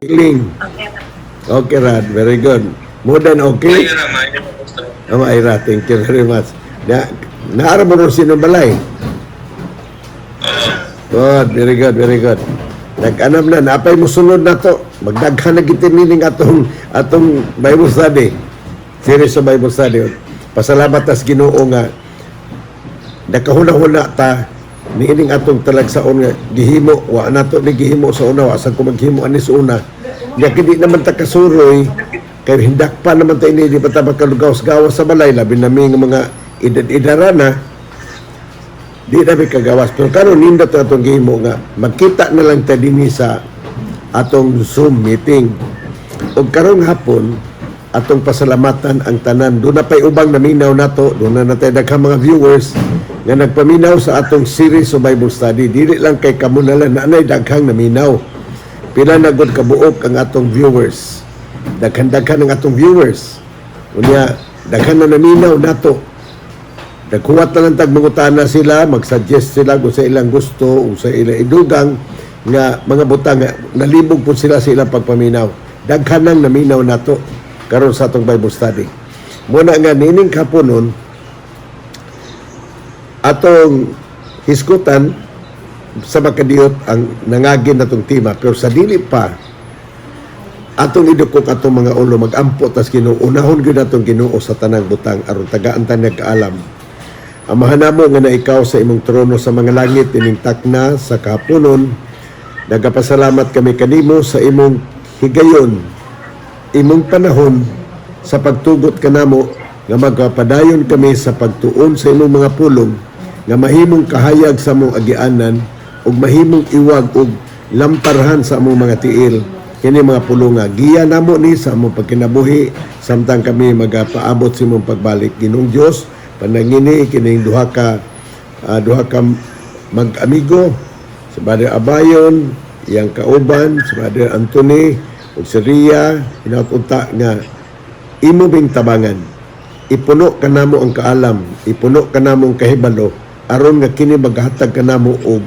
Iling. Okay, Rad. Very good. More than okay? Ira, thank you very much. Naara mo rin sinubalay? Good, very good, very good. Nag-anam na, napay mo sunod na to. Magdaghan na gitinining atong Bible study. Series sa Bible study. Pasalamat tas Ginoo nga nakahuna-huna ta niining atong talagsaon nga gihimo wa nato ni gihimo sa una wa sa ko maghimo ani sa una. Nya kidi naman ta kasuroy kay hindak pa naman ta ini di pa ta makalugaw-gawas sa balay labi nami nga mga edad-edara na di na kagawas. Pero karon nindot atong gihimo nga magkita na lang ta dinhi sa atong Zoom meeting. Og karong hapon atong pasalamatan ang tanan. Doon na pa'y ubang naminaw nato, doon na natin daghang mga viewers nga nagpaminaw sa atong series of Bible study. Dili lang kay kamo na lang na daghang naminaw. Pila na gud kabuok ang atong viewers. Daghan-daghan ang atong viewers. Unya, daghan na naminaw nato. Nagkuwat na lang tagmangutana sila, mag-suggest sila kung sa ilang gusto, kung sa ilang idugang nga mga butang nga nalibog po sila sa ilang pagpaminaw. Daghan nang naminaw nato karon sa atong Bible study. Muna nga nining kaponon atong hisgutan sa makadiyot ang nangagin natong tema, pero sa dili pa atong idukok atong mga ulo magampo tas Ginoo unahon gyud atong Ginoo sa tanang butang aron tagaan ta nagkaalam. Amahan namo nga na ikaw sa imong trono sa mga langit ining takna sa kahaponon. Nagapasalamat kami kanimo sa imong higayon imong panahon sa pagtugot kanamo nga magpadayon kami sa pagtuon sa imong mga pulong nga mahimong kahayag sa among agianan ug mahimong iwag ug lamparhan sa among mga tiil kini mga pulong nga giya namo ni sa among pagkinabuhi samtang kami magapaabot sa imong pagbalik. Ginoong Dios, panangini kining duha ka mag-amigo si Brother Abayon, iyang kauban si Brother Anthony ug si Ria, hinaut-unta nga imo bing tabangan. Ipuno kanamo ang kaalam, ipuno kanamo ang kahibalo aron nga kini maghatag kanamo og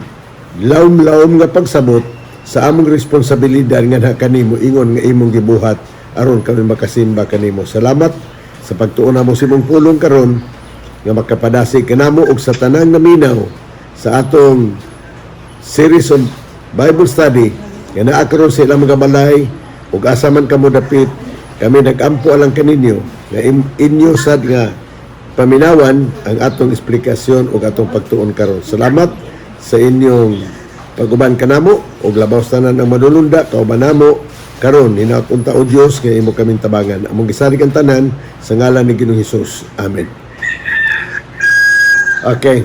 lawom-lawom nga pagsabot sa among responsibilidad nga na kanimo ingon nga imong gibuhat aron kami makasimba kanimo. Salamat sa pagtuon namo sa imong pulong karon nga makapadasi kanamo og sa tanang naminaw sa atong series of Bible study nga naa karon sa ilang mga balay ug asa man kamo dapit kami nagampo alang kaninyo nga inyo sad nga paminawan ang atong eksplikasyon ug atong pagtuon karon. Salamat sa inyong pag-uban kanamo ug labaw tanan ang madulunda kauban namo karon hinaut-unta o Dios nga imo kaming tabangan. Among gisari kan tanan sa ngalan ni Ginoong Hesus. Amen. Okay.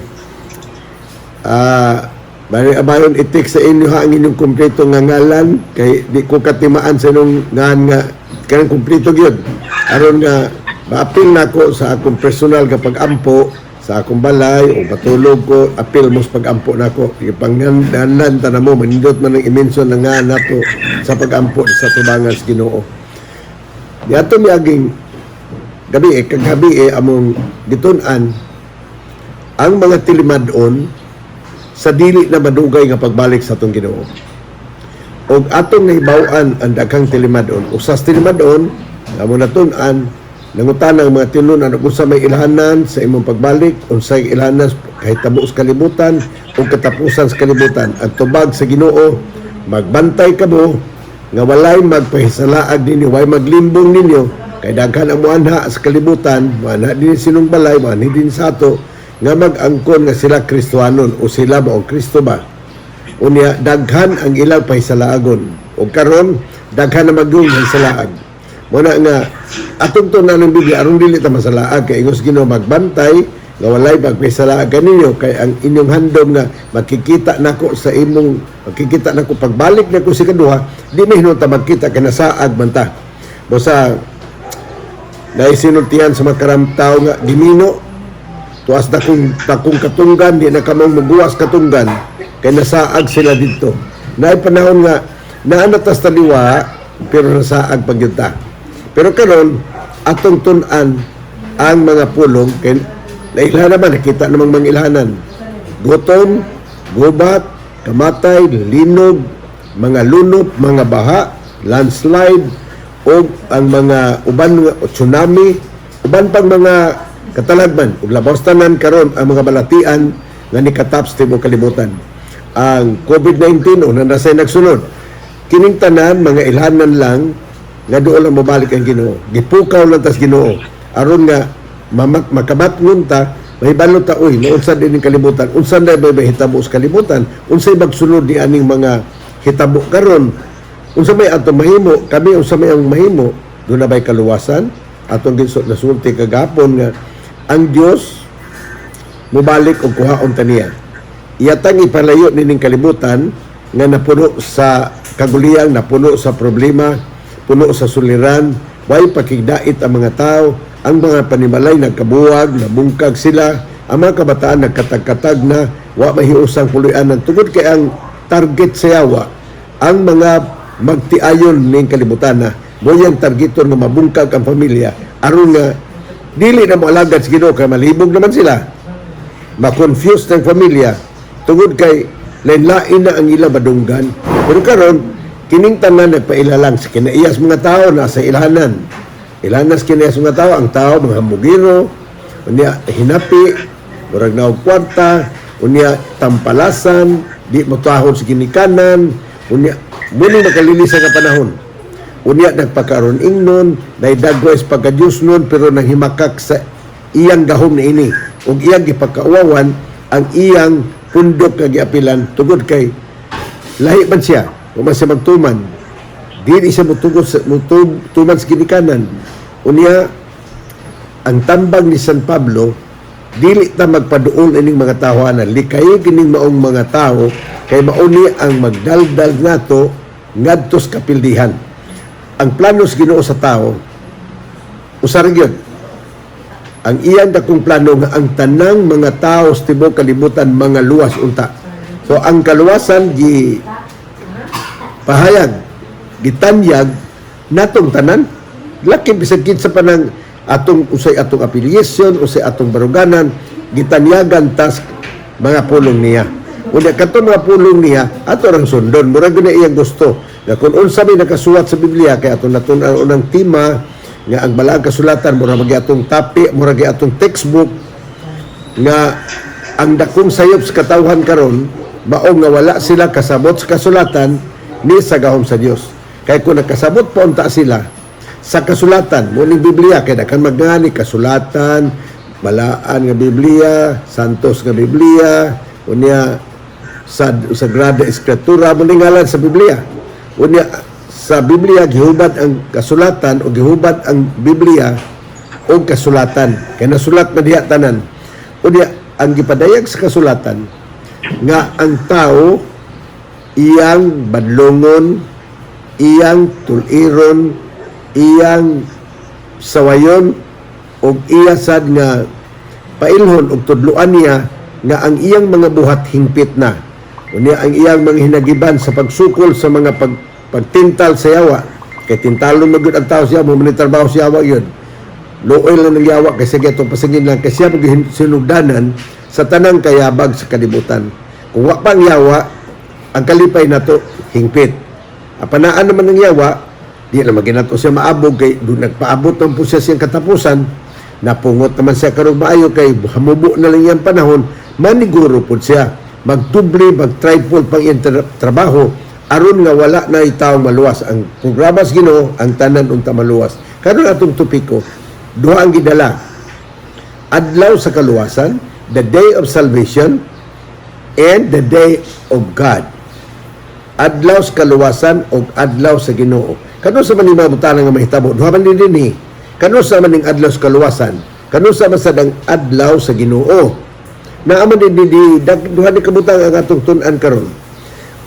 Bari abayon itik sa inyo ha ang inyong kumpleto nga ngalan kay di ko katimaan sa inyong nga kanang kumpleto gyud aron nga maapil nako sa akong personal nga pag-ampo sa akong balay o patulog ko apil mo sa pag-ampo nako ipanglandan ta namo manindot man ang i-mention nga nato sa pag-ampo sa tubangan sa Ginoo. Diato miaging kagabi among gitun-an ang mga tilimad-on sa dili na madugay nga pagbalik sa atong Ginoo. Og atong nahibaw-an ang daghang tilimad-on. Usas tilimad-on, amo natun-an nangutan ang mga tinunan unsa may ilhanan sa imong pagbalik, unsay ilhanan kahit tabo sa kalibutan o katapusan sa kalibutan. Ang tubag sa Ginoo, magbantay kamo nga walay magpahisalaag ninyo, walay maglimbong ninyo kay daghan ang muanha sa kalibutan, muanha din sinong balay, muanha din sa ato nga mag-angkon nga sila Kristohanon o sila maong Kristo ba. Unya daghan ang ilang pahisalaagon o karon daghan na magdung pahisalaag. Muna nga atong tunan ng Biblia aron dili ta masalaag kay ingos Ginoo magbantay nga walay pagpahisalaag kaninyo kay ang inyong handom nga makikita nako sa imong makikita nako pagbalik nako si kaduha di na hinungta magkita kay nasaag man ta. Basta naisinultihan sa mga tao nga gimino tuas na kung katunggan, di na kamang maguwas katunggan, kaya nasaag sila dito. Naay panahon nga, naanatas taliwa, pero nasaag pagyunta. Pero karon atong tunan ang mga pulong, kaya nailhan naman, nakita namang mga ilhanan. Gutom, gubat, kamatay, linog, mga lunop, mga baha, landslide o ang mga uban nga tsunami, uban pang mga katalagman ug labaw tanan karon ang mga balatian nga nikatap sa tibuok kalibutan. Ang COVID-19 una na say nagsunod. Kining tanan mga ilhanan lang nga doon lang mabalik ang Ginoo. Gipukaw lang tas Ginoo aron nga makamatngon ta mahibalo ta uy naunsa din ang kalibutan, unsa na ba hitabo sa kalibutan, unsay magsunod ni aning mga hitabo karon, unsa may ato mahimo, kami unsa may ang mahimo, doon na ba'y kaluwasan atong nasulti kagapon nga ang Dios mubalik og kuhaon ta niya. Iyatang ipalayo nining kalibutan nga napuno sa kaguliyang, napuno sa problema, puno sa suliran, way pakigdait ang mga tao, ang mga panimalay nagkabuwag, nabungkag sila, ang mga kabataan nagkatag-katag na wa mahiusang puluyan tungod kay ang target sa yawa, ang mga magtiayon ning kalibutan na mo yung targeton nga mabungkag ang pamilya aron nga dili na mo alagad sa Ginoo kay malibog naman sila, ma-confuse ng pamilya tungod kay lain-lain na ang ilang madunggan. Pero karon kining tanan nagpailalang sa kinaiyas mga tao nasa ilhanan. Ilanas kinayas mga tao, ang tao mga hamugiro, unya hinapi, murag naog kwarta, unya tampalasan, di motahon sa ginikanan, unya muni makalilisan ka panahon. Unya nagpakaroon ingnon, naidagwes pagka-Diyos nun, pero nanghimakak sa iyang gahom na ini. Ug iyang gipagkauwawan ang iyang pundok nga giapilan tugod kay lahi man siya, o man siya magtuman. Dili siya mutuman sa ginikanan. Unya, ang tambang ni San Pablo, dili ta magpaduol ining mga tao na likay kining maong mga tao kay mauni ang magdaldal nato ngadto sa kapildihan. Ang plano sa Ginoo sa tao usar gyud. Ang iyang dakong plano nga ang tanang mga tao sa tibuok kalibutan mga luwas unta. So ang kaluwasan gi pahayag, gitanyag natong tanan. Laki bisag sa panang atong usay atong affiliation, usay atong baruganan, gitanyagan tas mga pulong niya. Unya kadto mga pulong niya ato rang sundon, murag na iyang gusto. Na kung unsa may nakasulat sa Biblia kay atong natun-an unang tema nga ang balaang kasulatan murag atong tapi, murag atong textbook nga ang dakong sayop sa katawhan karon mao nga wala sila kasabot sa kasulatan ni sa gahom sa Dios. Kay kung nakasabot pa unta sila sa kasulatan, muling Biblia, kaya kan magngani, kasulatan, balaan nga Biblia, santos nga Biblia, unya Sagrada Escritura, muling ngalan sa Biblia. Unya sa Biblia, gihubad ang kasulatan o gihubad ang Biblia o kasulatan. Kaya nasulat na diha tanan. Unya, ang gipadayag sa kasulatan, nga ang tao, iyang badlongon, iyang tuliron, iyang sawayon og iya sad nga pailhon og tudloan niya nga ang iyang mga buhat hingpit na. Unya ang iyang mga hinagiban sa pagsukol sa mga pagtintal sa yawa. Kay tintalon mo gud ang tao siya, mo manitrabaho sa yawa yun. Luoy lang ng yawa kasi gatong pasingin lang kasi siya sinugdanan sa tanang kayabag sa kalibutan. Kung wa pang yawa, ang kalipay nato hingpit. Apanaan naman ng yawa, di na maginato siya maabog kay doon nagpaabot ng po siya siyang katapusan, napungot naman siya karong maayo kay hamubo na lang yung panahon, maniguro po siya magtubli, mag-triple pang trabaho aron nga wala na itaw maluwas. Ang programa sa Ginoo ang tanan unta maluwas. Karon atong topiko, duha ang gidala, adlaw sa kaluwasan, the day of salvation and the day of God. Adlaw sa kaluwasan o adlaw sa Ginoo. Kano sa man mabutana nga mahitabo, duha man dinhi. Kano sa man ning adlaw sa kaluwasan, kano sa man sad ang adlaw sa Ginoo. Naaman din duha ni kabutang ang atong tun-an karon.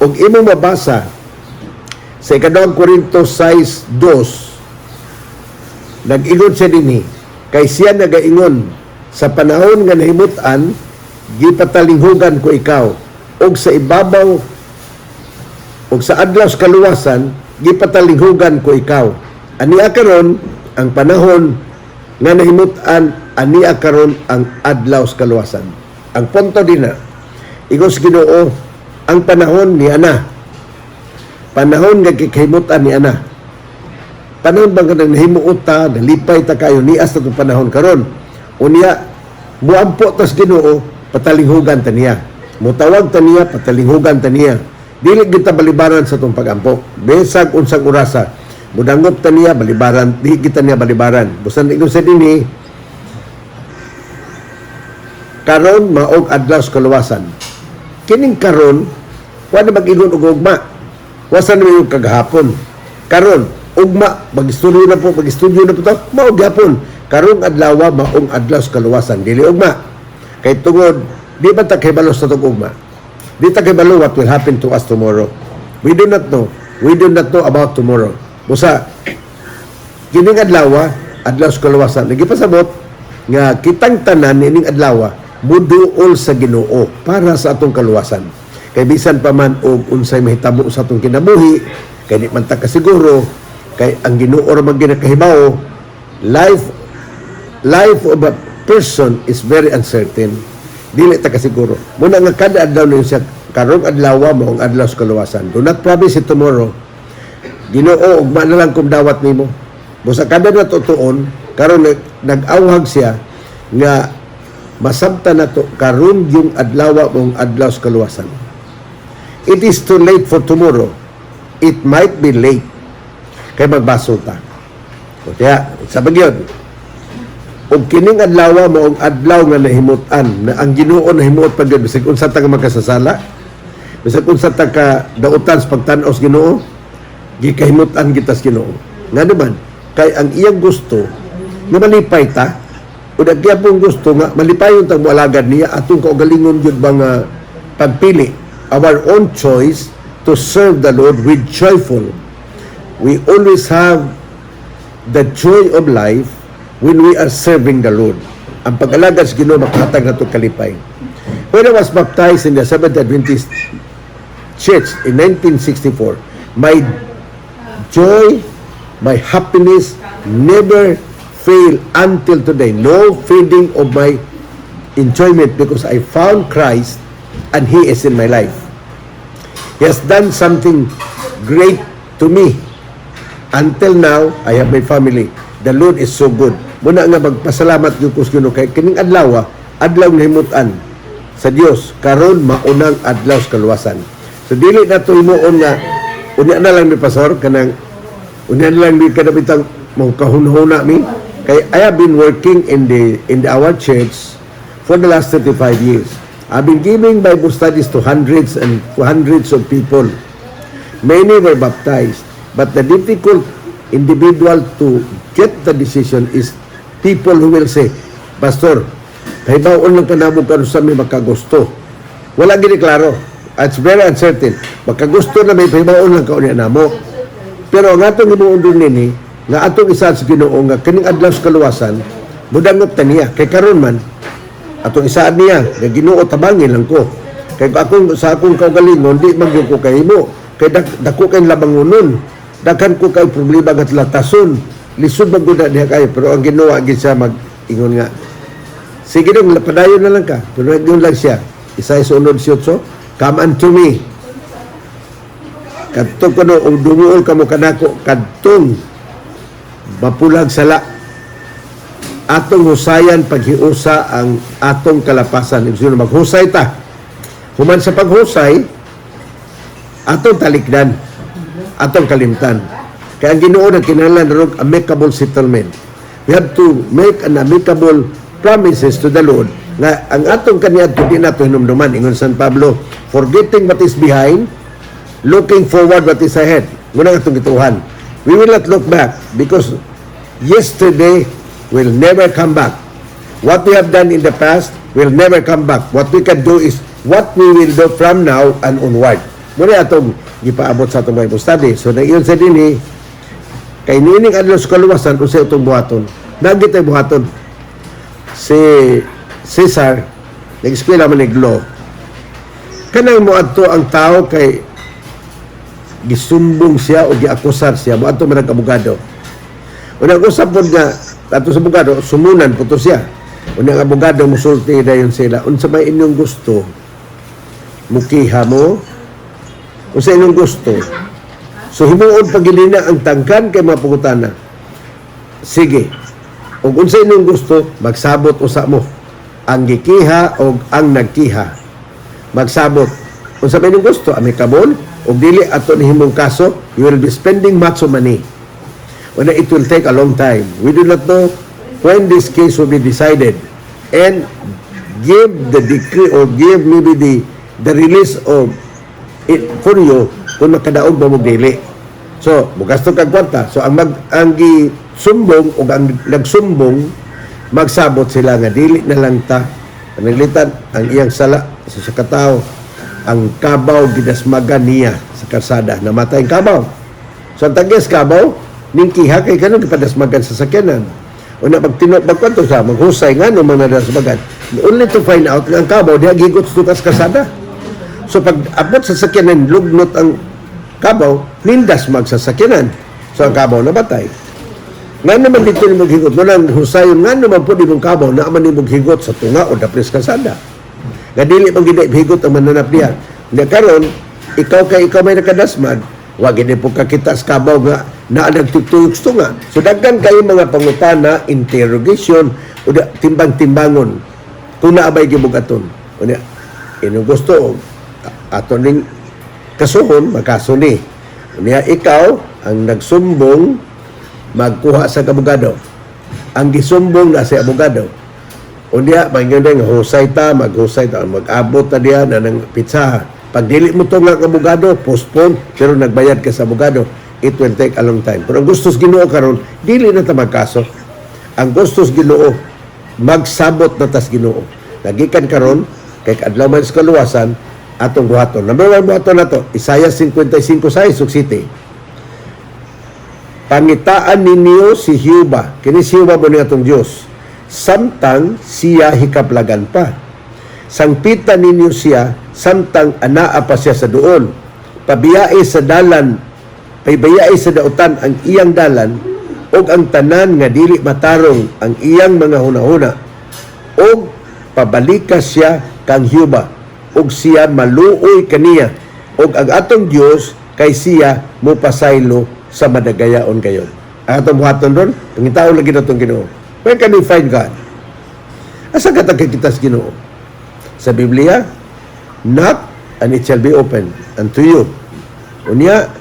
Og imong mabasa sa ikadawang Korinto 6:2, nag-ingon siya dinhi, kay siya nagaingon, sa panahon nga nahimutan, gipatalinghugan ko ikaw, og sa ibabaw og sa adlaw sa kaluwasan, gipatalinghugan ko ikaw. Ania karon ang panahon nga nahimutan, ania karon ang adlaw sa kaluwasan. Ang punto din na, igos Ginoo, ang panahon ni ana. Panahon nga kikahimutan ni ana. Panahon bang kanang nahimuot ta, nalipay ta kayo, nias na itong panahon karon. Unya, muampo tas Ginoo, patalinghugan ta niya. Mutawag ta niya, patalinghugan ta niya. Dili kita balibaran sa itong pagampo. Besag unsang urasa. Mudangop ta niya, balibaran. Di kita niya balibaran. Busan ingon sa dinhi, karon maog adlaw sa kaluwasan. Kining karon, wala mag-ingon og ugma. Wasan mo yung kagahapon. Karon, ugma, mag-studio na po to, maog gapon. Karong adlaw, maong adlaw sa kaluwasan. Dili ugma. Kay tungod, di ba ta kay balos sa itong ugma? Di ta kay balo what will happen to us tomorrow. We do not know. We do not know about tomorrow. Busa, kining adlaw, adlaw sa kaluwasan. Nagipasabot, nga kitang tanan ining adlaw, muduol sa Ginoo para sa atong kaluwasan. Kay bisan pa man og unsay mahitabo sa atong kinabuhi, kay di man ta kasiguro, kay ang Ginoo ra man ginakahibaw, life of a person is very uncertain. Dili ta kasiguro. Muna nga kada adlaw na siya, karong adlaw mo ang adlaw sa kaluwasan. Do not promise it tomorrow. Ginoo, ugma na lang kung dawat nimo. Busa kada na tutuon, karon nag-awhag siya nga masabta na to karon yung adlaw mong adlaw sa kaluwasan. It is too late for tomorrow. It might be late. Kay magbaso ta. O kaya, sa bagyon, og kining adlaw mo ang adlaw nga nahimutan na ang Ginoo nahimuot pag bisag unsa ta ka makasasala, bisag unsa ta ka dautan sa pagtan-aw sa Ginoo, gikahimutan kita sa Ginoo. Nga naman, kay ang iyang gusto nga malipay ta, o nagya pong gusto nga malipayon tang mualagad niya atong kaugalingon jud ba nga pagpili, our own choice to serve the Lord with joyful. We always have the joy of life when we are serving the Lord. Ang pag-alagad sa Ginoo makahatag na itong kalipay. When I was baptized in the Seventh Adventist Church in 1964, my joy, my happiness never fail until today. No fading of my enjoyment because I found Christ and He is in my life. He has done something great to me. Until now, I have my family. The Lord is so good. Muna nga magpasalamat yung kuskuno kay kining adlaw, adlaw na himutan sa Dios karon maunang adlaw sa kaluwasan. So dili na to himuon nga unya na lang mi pastor kanang unya na lang mi kadabitang mo kahunhuna mi kay I have been working in our church for the last 35 years. I've been giving Bible studies to hundreds and hundreds of people. Many were baptized, but the difficult individual to get the decision is people who will say, Pastor, kahibaon lang kanamo kung sa may makagusto. Wala gini klaro. It's very uncertain. Makagusto na may kahibaon lang kaunya namo. Pero ang atong himuon din nini, nga atong isa sa Ginoo nga kining adlaw sa kaluwasan, mudangot ta niya. Kay karon man, atong isaan niya, nga Ginoo tabangin lang ko. Kay akong sa akong kaugalingon, di magyud ko kahimo. Kay dako kay labangonon. Daghan ko kay problema gat latason. Lisod maguna diha kayo, pero ang Ginoo gid siya mag-ingon nga. Sige dong, padayon na lang ka. Tunod yun lang siya. Isay sunod siyotso, come unto me. Kadtong kuno, o dumuol ka mo kanako, kadtong mapulag sala. Atong husayan paghiusa ang atong kalapasan. Ibig sabihin, maghusay ta. Human sa paghusay, atong talikdan, atong kalimtan. Kaya ang Ginoo na kinahanglan ron amicable settlement. We have to make an amicable promises to the Lord nga ang atong kaniadto di nato hinumduman. Ingon San Pablo, forgetting what is behind, looking forward what is ahead. Muna atong gituhan. We will not look back because yesterday will never come back. What we have done in the past will never come back. What we can do is what we will do from now and onward. Muna atong gipaabot sa atong Bible study. So na iyon sa dinhi, kay nining adlaw sa kaluwasan usa itong buhaton. Nagit ay buhaton. Si Caesar nag-eskwela man law. Kanang moadto ang tao kay gisumbong siya o giakusar siya, moadto man abogado. Unang usap pod nga ato sa abogado, sumunan po to siya. Unang abogado musulti dayon sila. Unsa may inyong gusto? Mukiha mo? Unsa inyong gusto? So himuon pagilina ang tangkan kay mga pangutana. Sige. Ug unsa inyong gusto, magsabot usa mo. Ang gikiha o ang nagkiha. Magsabot. Unsa may inyong gusto, amikabon ug dili ato ni himong kaso, you will be spending much of money. And it will take a long time. We do not know when this case will be decided. And give the decree or give maybe the release of it for you kung makadaog ba mo dili. So, mugasto kag kwarta. So, ang gisumbong o ang nagsumbong, magsabot sila nga dili na lang ta. Naglitan ang iyang sala sa katao, ang kabaw gidasmagan niya sa karsada. Namatay ang kabaw. So, ang tagyas kabaw, ningkiha kay kanong gipadasmagan sa sakyanan. O na magkwanto sa maghusay nga no mga nadasmagan. Only to find out nga ang kabaw diha gigot sa karsada. So, pag abot sa sakyanan, lugnot ang kabaw, nindas magsasakyanan. So, ang kabaw nabatay. Nga naman dito ni maghigot. Walang husayon nga naman po di mong kabaw na naman ni maghigot sa tunga o dapres kasada. Nga dili pang higot ang mananap diya. Nga karon, ikaw may nakadasmad, wag hindi po kakita sa kabaw nga na nagtutuyok sa tunga. So, daggan kayo mga pangutana, interrogation, o timbang-timbangon kung naabay gibugaton. O niya, inong gusto, ato ning kasuhon, magkaso ni. Niya ikaw, ang nagsumbong, magkuha sa abogado. Ang gisumbong na sa abogado. O niya, magiging husay ta, maghusay ta, mag-abot ta diya na ng pizza. Pag dili mo to nga abogado, postpone, pero nagbayad ka sa abogado, it will take a long time. Pero ang gustos Ginoo karon, dili na ta magkaso. Ang gustos Ginoo, magsabot na tas Ginoo. Nagikan karon, kay adlaw man sa kaluwasan, atong buhaton. Number 1 buhaton na to, Isaiah 55:6 suksiti. Pangitaan ninyo si Jehovah, kini si Jehovah mo ni atong Dios, samtang siya hikaplagan pa. Sangpitan ninyo siya, samtang anaa pa siya sa duol. Pabiyai sa dalan, paybayai sa dautan ang iyang dalan, og ang tanan nga dili matarong ang iyang mga hunahuna, og pabalikas siya kang Jehovah, og siya maluoy kaniya, og ang atong Dios kay siya mo pasaylo sa madagayaon kayon. Ang atong buhaton ron, pangitaon lagi na itong Ginoo. Where can we find God? Asa ka kita sa Ginoo? Sa Biblia, knock and it shall be open unto you. Unya,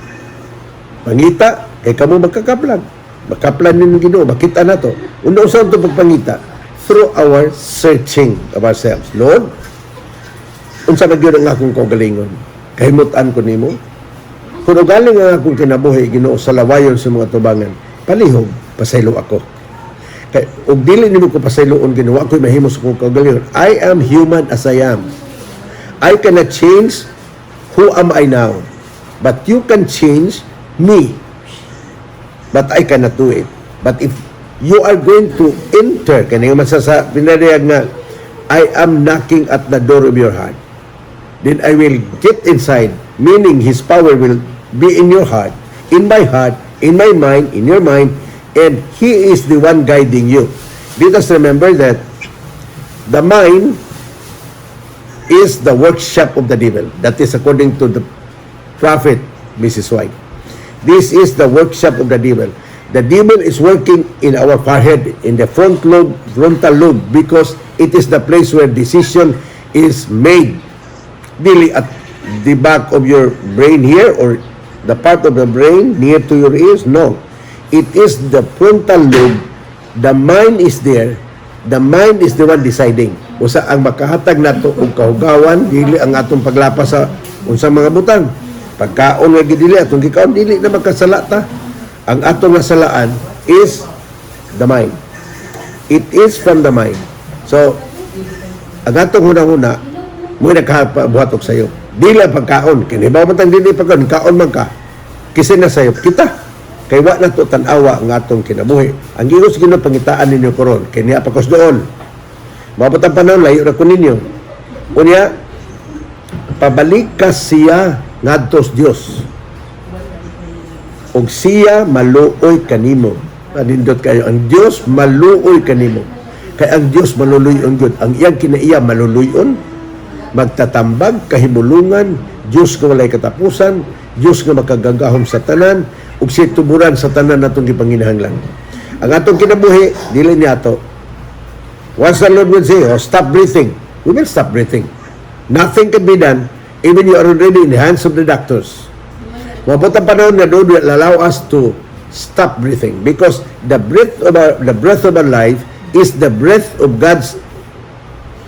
pangita, kay kamo magkakaplag. Makaplan ninyo Ginoo, makita na to. Una-usaw ito pagpangita through our searching of ourselves. Lord, unsa ba gyud ang akong kaugalingon? Kahimutan ko nimo. Kung ugaling ang akong kinabuhi Ginoo sa lawayon sa mga tubangan, palihog, pasaylo ako. Kay ug dili nimo ko pasayloon Ginoo, ako'y mahimo sa akong kaugalingon. I am human as I am. I cannot change who am I now. But you can change me. But I cannot do it. But if you are going to enter, kaya nga pinadayag nga, I am knocking at the door of your heart. Then I will get inside, meaning His power will be in your heart, in my mind, in your mind, and He is the one guiding you. Let us remember that the mind is the workshop of the devil. That is according to the prophet, Mrs. White. This is the workshop of the devil. The devil is working in our forehead, in the frontal lobe, because it is the place where decision is made. Dili at the back of your brain here or the part of the brain near to your ears. No. It is the frontal lobe. The mind is there. The mind is the one deciding. Usa ang makahatag nato og kahugawan, dili ang atong paglapas sa unsang mga butang. Pagkaon nga gidili atong gikaon, dili na magkasala ta. Ang atong nasalaan is the mind. It is from the mind. So, ang atong huna-huna, mo nagkabuhatok sa iyo. Dili ang pagkaon. Kinibaw man tang dili pagkaon, kaon man ka. Kisin na sa iyo. Kita. Kay wa na to tanawa ang atong kinabuhi. Ang Ginoo Ginoo pangitaan ninyo karon. Kay niya pakos doon. Mabot ang panahon layo ra ko ninyo. Unya pabalikas siya ngadtos Dios. Og siya maluoy kanimo. Panindot kayo. Ang Dios maluoy kanimo. Kay ang Dios maluluyon gyud. Ang iyang kinaiya maluluyon, magtatambag, kahimulungan, Diyos ko walay katapusan, Diyos nga makagagahom sa tanan ug siya tuburan sa tanan natong gipanginahanglan. Ang atong kinabuhi dili ni ato. Once the Lord will say, oh, stop breathing, we will stop breathing. Nothing can be done, even you are already in the hands of the doctors. Mabot ang panahon nga doon will allow us to stop breathing because the breath of our life is the breath of God's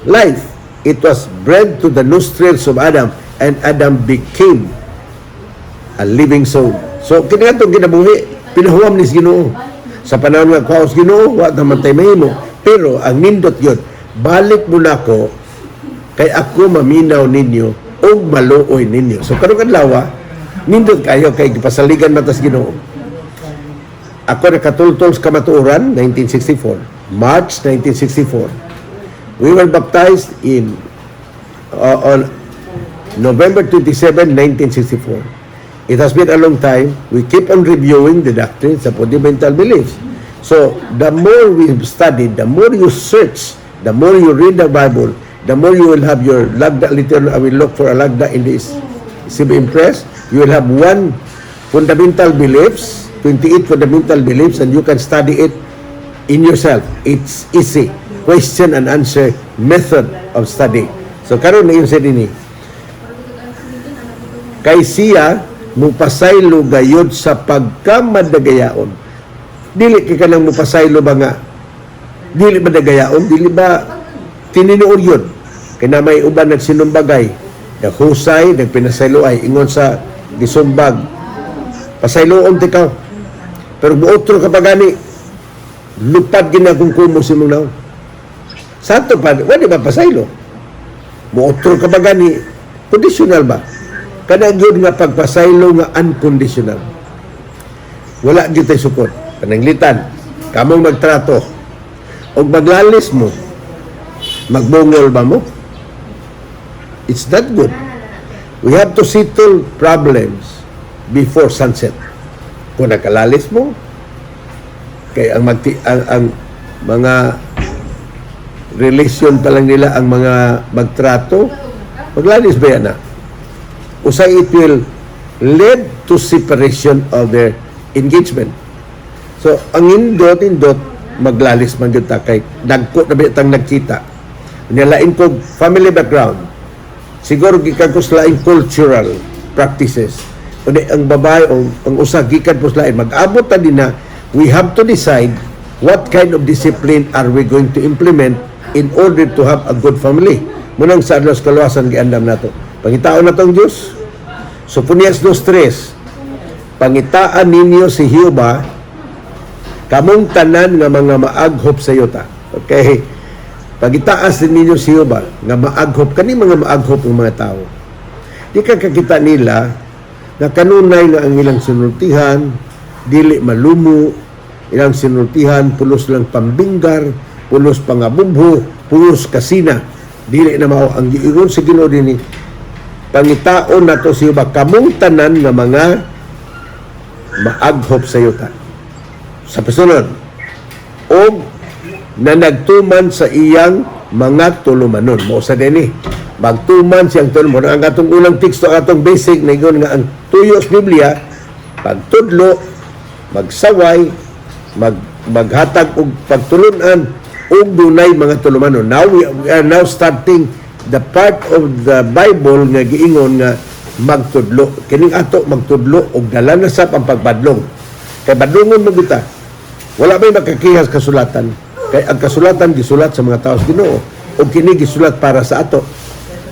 life. It was breathed to the nostrils of Adam, and Adam became a living soul. So kini atong kinabuhi pinahuwam ni Ginoo. Sa panahon nga kaos Ginoo, wa naman tay mahimo. Pero ang nindot yun, balik mo na ko kay ako maminaw ninyo o maluoy ninyo. So karong adlaw, nindot kayo kay gipasaligan matas Ginoo. Ako nakatultol sa kamatuoran 1964, March 1964. We were baptized in on November 27, 1964. It has been a long time. We keep on reviewing the doctrines, the fundamental beliefs. So, the more we've studied, the more you search, the more you read the Bible, the more you will have your lagda, literal, I will look for a lagda in this CB Impress. You will have one fundamental beliefs, 28 fundamental beliefs, and you can study it in yourself. It's easy. Question and answer method of study. So, karon na yun sa dini. Kay siya, mupasaylo gayod sa pagkamadagayaon. Dili kay kanang mupasaylo ba nga dili ba dagayaon, dili ba tininuod yun kay na may uban nagsinumbagay naghusay, nagpinasaylo ay ingon sa gisumbag pasayloon tikaw pero buotro ka pa gani lupad ginagong kumo si mong naon santo pa wala ba pasaylo buotro ka pa gani conditional ba kada gyud nga pagpasaylo nga unconditional. Wala gyud tay sukod. Pananglitan, kamong magtrato og maglalis mo. Magbungol ba mo? It's not good. We have to settle problems before sunset. Kung nakalalis mo, kay ang mga relasyon pa lang nila ang mga magtrato, maglalis ba yan na? Usay it will lead to separation of their engagement. So, ang indot, maglalis man yun kay dagko na bitang nagkita. Nilain ko family background. Siguro gikan ko sa lain cultural practices. Kundi ang babae o ang usa gikan po sa lain. Mag-abot ta din na we have to decide what kind of discipline are we going to implement in order to have a good family. Munang sa adlaw kaluwasan giandam nato. Pangitaon na tong Diyos. So, Punias 2:3, pangitaan ninyo si Jehova, kamong tanan nga mga maaghop sa yuta. Okay? Pagitaas din ninyo si Jehova, nga maaghop, kani mga maaghop ng mga tao. Di ka kakita nila, na kanunay nga ang ilang sinultihan, dili malumo, ilang sinultihan, pulos lang pambinggar, pulos pangabubho, pulos kasina. Dili na mao ang giingon sa Ginoo dinhi pangitaon nato siya ba kamong tanan nga mga maaghop sa yuta sa pasunod o na nagtuman sa iyang mga tulumanon mo sa dini magtuman siyang tulumanon ang atong unang teksto atong basic na igon nga ang tuyo sa Biblia pagtudlo magsaway maghatag og pagtulunan og dunay mga tulumanon. Now we are now starting the part of the Bible nga giingon nga magtudlo. Kining ato magtudlo og dala na sab ang pagpadlong. Kay badlongon mo kita. Wala may makakihas kasulatan. Kay ang kasulatan gisulat sa mga tao sa Ginoo og kini gisulat para sa ato.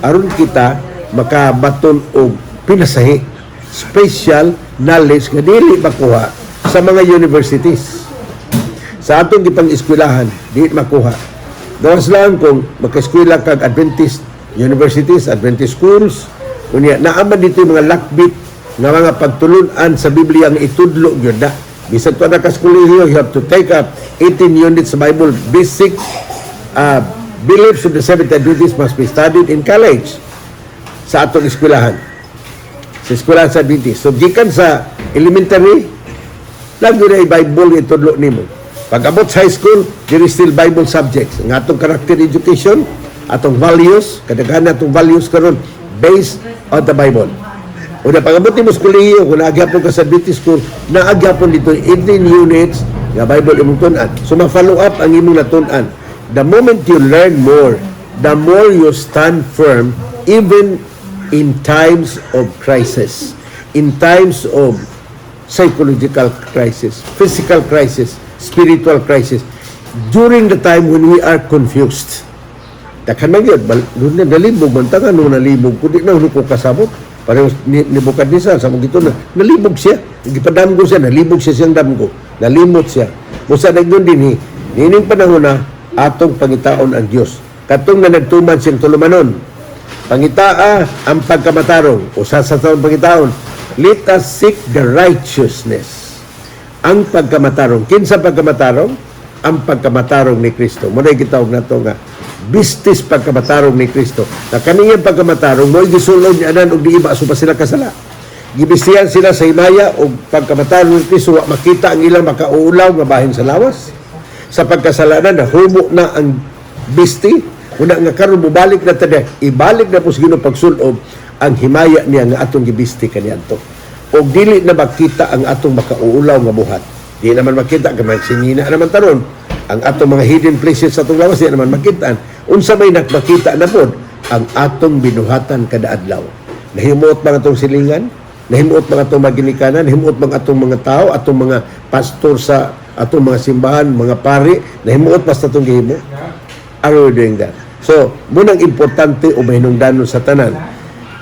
Aron kita makabaton og pinasahi special knowledge nga dili makuha sa mga universities. Sa atong gipang-eskwelahan, di makuha. Gawas lang kung maka-eskwela kag Adventist universities, Adventist schools, kunya naaman dito yung mga lakbit nga mga pagtulunan sa Biblia nga itudlo gyud na. Bisan to na ka-school you have to take up 18 units sa Bible. Basic beliefs of the Seventh Adventist must be studied in college sa atong eskwelahan. Sa eskwelahan sa Adventist. So, gikan sa elementary, lang yun ay Bible itudlo nimo. Pag abot sa high school, there is still Bible subjects. Ang atong character education, atong values, kadaghan atong values karon based on the Bible. O na pagabot ni mos kolehiyo, kung naagyapon ka sa beauty school, naagyapon dito 18 units nga Bible imong tun-an. So ma-follow up ang imong natun-an. The moment you learn more, the more you stand firm even in times of crisis, in times of psychological crisis, physical crisis, spiritual crisis, during the time when we are confused. Takhan man yun, nalibog man ta nga, nung nalibog ko, di na ko kasabot. Parang nibukad niya sa mga gito na, nalibog siya. Gipadamgo siya, nalibog siya siyang damgo. Nalimot siya. Musa nagdoon din, nining panahon na, atong pangitaon ang Diyos. Katong na nagtuman siyang tulumanon. Pangitaa ang pagkamatarong, o sa taong pangitaon, let us seek the righteousness. Ang pagkamatarong. Kinsa pagkamatarong? Ang pagkamatarong ni Kristo. Muna gitawag na ito nga, bistis pagkamatarong ni Kristo. Na kaniyang pagkamatarong, mo'y gisulod niya anan o di iba, so pa sila kasala. Gibistihan sila sa himaya o pagkamatarong ni Kristo, makita ang ilang makauulaw nga bahin sa lawas. Sa pagkasalanan, nahumo na ang bisti, una nga karon bubalik na tada, ibalik na po sa Ginoo pagsulob ang himaya niya nga atong gibisti kaniadto. O dili na makita ang atong makauulaw nga buhat. Di naman makita, kamay sinina naman taron. Ang atong mga hidden places sa atong lawas, di naman makitaan. Unsa may nakmakita na po, ang atong binuhatan kada adlaw. Nahimuot mga atong silingan, nahimuot mga atong maginikanan, nahimuot mga atong mga tao, atong mga pastor sa atong mga simbahan, mga pari, nahimuot basta atong gihimo. Are we doing that? So, munang importante o mahinungdanon sa tanan.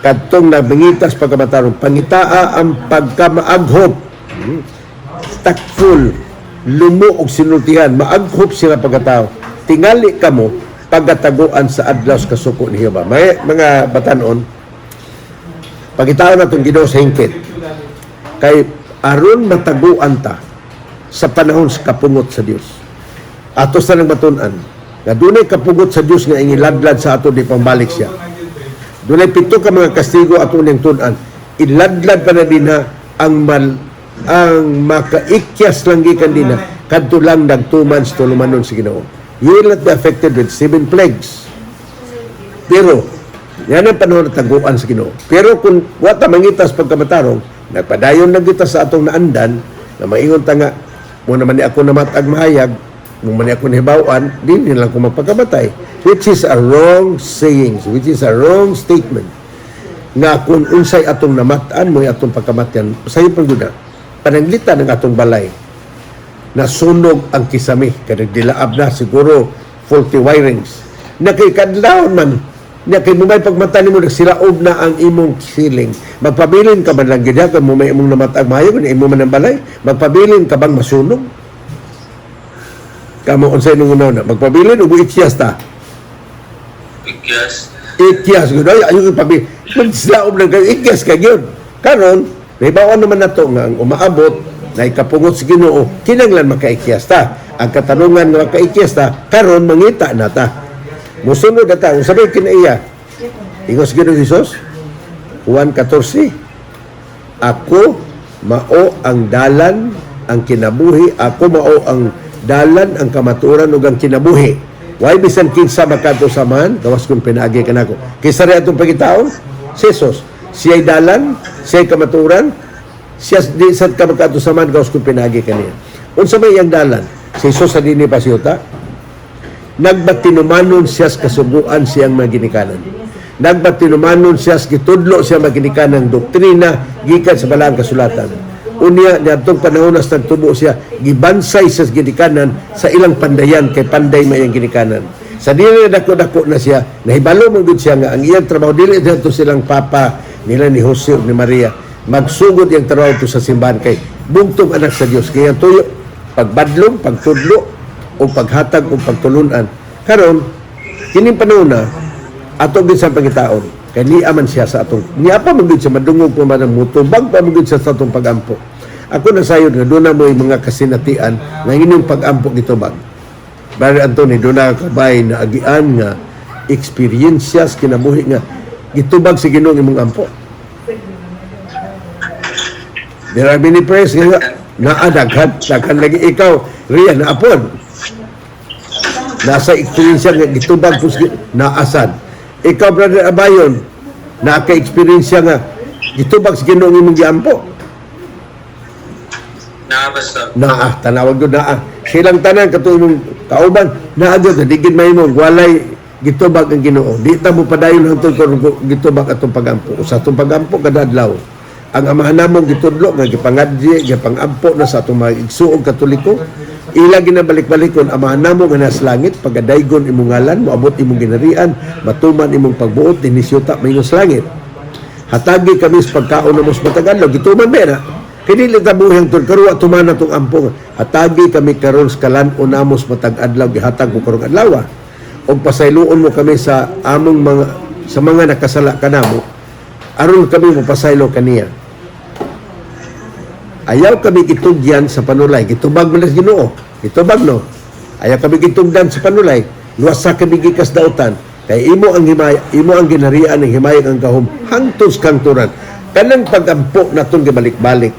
Kadtong nabangitas pagkamatarong, pangitaa ang pagkamaaghop. Takful, lumo og sinultihan, maaghop sila pagkatao. Tingali kamo pagkataguan sa adlaw sa kasuko ni Jehova. May mga batanon, pagkitao na itong Ginoo sa hingkit, kay aron mataguan ta sa panahon sa kapungot sa Dios. Atos na nang batunan, nga dunay kapugot sa Dios nga ingiladlad sa ato di pambalik siya. Dunay 7 ka mga kastigo ato ning tun-an. Iladlad pa na din ha ang makaikyas lang gikan din ha kadto lang nagtuman sa tulumanon sa Ginoo. You will not be affected with 7 plagues. Pero yan ang panahon na taguan sa Ginoo. Pero kung wata mangitas pagkamatarong, nagpadayon lang kita sa atong naandan na maingon ta nga mo naman ni ako na matag mahayag, mo man ako nahibawaan, di nilang ko magpagkamatay. Which is a wrong saying, which is a wrong statement. Nga kung unsay atong namatan mo atong pagkamatyan, sayo pang guna, pananglitan ng atong balay, nasunog ang kisami, kanagdilaab na siguro faulty wirings. Nakikadlaw man, nakimumay pagmata ni mo, nagsilaob na ang imong siling. Magpabilin ka man lang gina, kung may imong namatag mayo, kung imo man ang balay, magpabilin ka bang masunog? Kamo unsay nung una, magpabilin o ikyas ta? Ikyas gud ay ayo pabilin. Magsilaob lang ka ikyas ka gyud. Karon, nahibawan naman nato nga ang umaabot na ikapungot sa Ginoo, kinahanglan makaikyas ta. Ang katanungan nga makaikyas ta, karon mangita na ta. Musunod na ta, sabi kinaiya. Ingos Ginoo Hesus, Juan 14, ako mao ang dalan, ang kinabuhi, ako mao ang dalan, ang kamaturan ug ang kinabuhi. Why bisan kinsa makato samahan, gawas kung pinaagi kanako. Kinsa ri atong pagitaon? Si Jesus. Siya'y dalan, siya'y kamaturan, siya di sa kamakato samahan, gawas kung pinaagi kaniya. Unsa may yang dalan? Si Jesus sa dinhi pasiyota, nagbatinumanon siya sa kasuguan siyang maginikanan. Nagbatinumanon siya sa gitudlo siyang maginikanan doktrina gikan sa balaang kasulatan. Unya niadtong panahon na nagtubo siya, gibansay sa ginikanan sa ilang pandayan kay panday may ang ginikanan. Sa dili dako-dako na siya, nahibalo man gud siya nga ang iyang trabaho dili dito silang papa nila ni Jose ug ni Maria. Magsugod yang trabaho to sa simbahan kay bugtong anak sa Dios. Kaya tuyo pagbadlong, pagtudlo o paghatag o pagtulunan. Karon kining panahon na ato gid sa pangitaon. Kaya niya man siya sa atong, niya pa magod siya, madungog pa man ang mutubag pa magod siya sa atong pag-ampo. Ako nasayod nga, doon na mo yung mga kasinatian na inyong pag-ampo gitubag. Brother Anthony, doon na kabay na agian nga, experiences, kinabuhi nga, gitubag si Ginoo imong ampo. There are many prayers nga, naadaghan lagi ikaw, Rian, naapon. Nasa experience nga, gitubag po naasan. Ikaw, Brother Abayon, naka-experience nga Gitubag sa Ginoo imong giampo. Basta. Tanawag doon silang tanan katulong kauban naagad digid may mo walay gitubag ang Ginoo. Di ta mo padayon hangtod gitubag atong pagampo. Sa atong pagampo kada adlaw ang amahan namong gitudlo nga gipangadye gipangampo na sa atong mga igsuong Katoliko. Ila ginabalik-balikon amahan namo nga nasa langit pagadaygon imong ngalan moabot imong ginarian matuman imong pagbuot dinhi siyuta mayong sa langit. Hatagi kami sa pagkaon na mos matagalog gituman ba na kini litabuhang tun karuwa tuman atong ampong hatagi kami karon sa kalan-on namos matag adlaw gihatag ko karong adlaw og pasayloon mo kami sa among mga nakasala kanamo aron kami mapasaylo kaniya. Ayaw kami gitugyan sa panulay. Gitubag mo na Ginoo. Gitubag no. Ayaw kami gitugdan sa panulay. Luwasa kami gikas dautan. Kaya imo ang himaya, imo ang ginarian ng himayang ang kahom hangtod kang turan. Kanang pagampo natong gibalik-balik.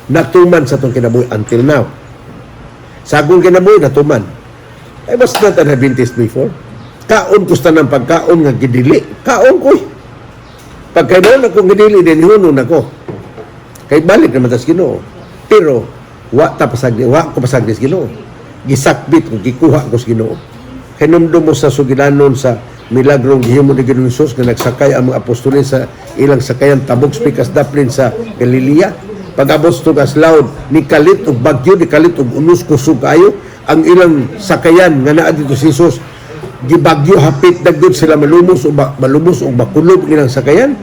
Natuman sa tong kinabuhi until now. Sa akong kinabuhi natuman. I was not an Adventist before. Kaon ko sa ng pagkaon nga gidili. Kaon ko. Pagkailan akong gidili din hunon ako. Kay balik naman tas Ginoo. Pero wa ko pasagdi sa Ginoo. Gisakbit ko gikuha ko sa Ginoo. Kay numdum mo sa sugilanon sa milagrong gihimo ni Ginoong Hesus nga nagsakay ang mga apostoles sa ilang sakayan tabog spikas daplin sa Galilea. Pag-abot to Gaslaod ni kalit og bagyo ni kalit og unos kusog kayo ang ilang sakayan nga naa dito si Hesus gibagyo hapit dagdod sila malumos o makulob ilang sakayan.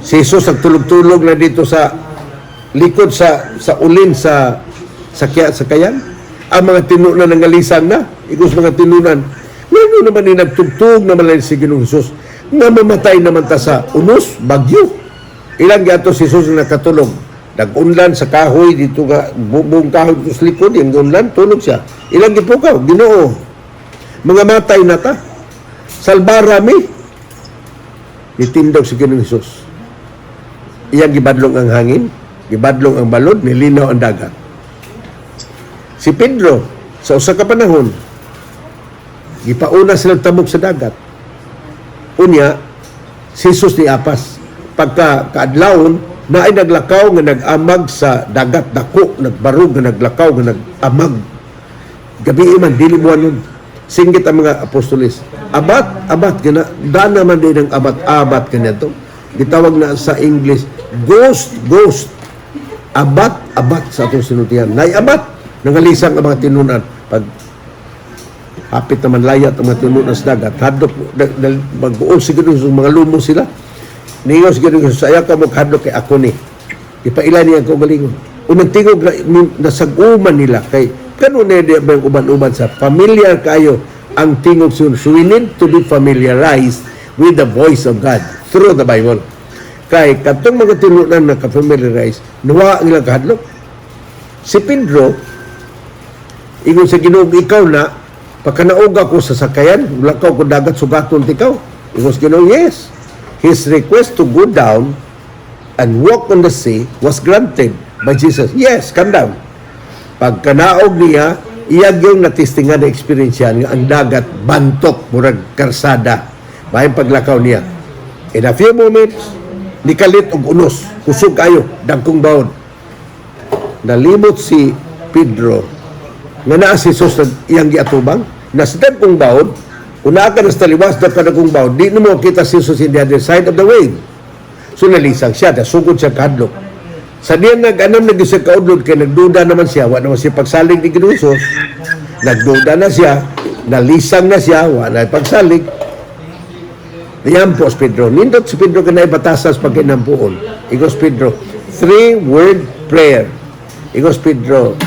Si Hesus nagtulog-tulog na dito sa likod sa ulin sa sakayan. Ang mga tinunan ng alisang na igos mga tinunan ngayon naman ni nagtugtog naman lang si Ginoong Hesus nga mamatay naman ta sa unos, bagyo. Ilang gato si Hesus na nakatulog nag-unlan sa kahoy dito nga buong kahoy dito sa likod yung unlan, tulog siya. Ilang gipukaw, Ginoo mga matay na ta salbarami itindog si Ginoong Hesus. Iyang gibadlong ang hangin, gibadlong ang balod, nilinaw ang dagat. Si Pedro, sa usa ka panahon, gipauna silang tabog sa dagat. Unya, si Jesus ni apas. Pagka kaadlawon, na ay naglakaw nga nag-amag sa dagat, dako, nagbarog nga naglakaw nga nag-amag. Gabi man, dili buwan nun. Singgit ang mga apostoles. Abat, gana, daan naman din ang abat ganito. Gitawag na sa English, ghost. Abat sa atong sinutihan. Naiabat, nangalisang ang mga tinunan. Pag hapit naman layat ang mga tinunan sa dagat, hadlok, mag-uol siguro sa mga lumo sila. Ningaw siguro sa saya ka maghadlok kay ako ni. Ipaila niya ko galingon. Unang tingog na nasag-uman nila kay kanon na yung uban-uban sa familiar kayo ang tingog sun. So we need to be familiarized with the voice of God through the Bible. Kay katong mga tinunan na ka-familiarize, nawa ang ilang kahadlok. Si Pedro, ingon sa Ginoo, ikaw na, pagkanaog ako sa sakayan, lakaw ko dagat, sugaton tikaw. Ingon sa Ginoo, yes. His request to go down and walk on the sea was granted by Jesus. Yes, come down. Pagkanaog niya, iyag yung natistingan na experience yan, ang dagat, bantok, murag karsada. May paglakaw niya. In a few moments, nikalit og unos, kusog kayo, dagkong baon. Nalimot si Pedro, nga naa si Jesus iyang giatubang, nasa dagkong baon, una ka na sa taliwas, dagkong baon, di na mo kita si Jesus in the other side of the wave. So nalisang siya, nasugod siya kahadlok. Sa diyan nag-anam na gisag kaudlod, kaya nagduda naman siya, wala naman siya pagsalig ni Ginoong Hesus, nagduda na siya, nalisang na siya, wala pagsalig. Yampos Pedro. Nindot si Pedro kanay batasas pagkinampuon. Igos Pedro. 3-word prayer. Igos Pedro.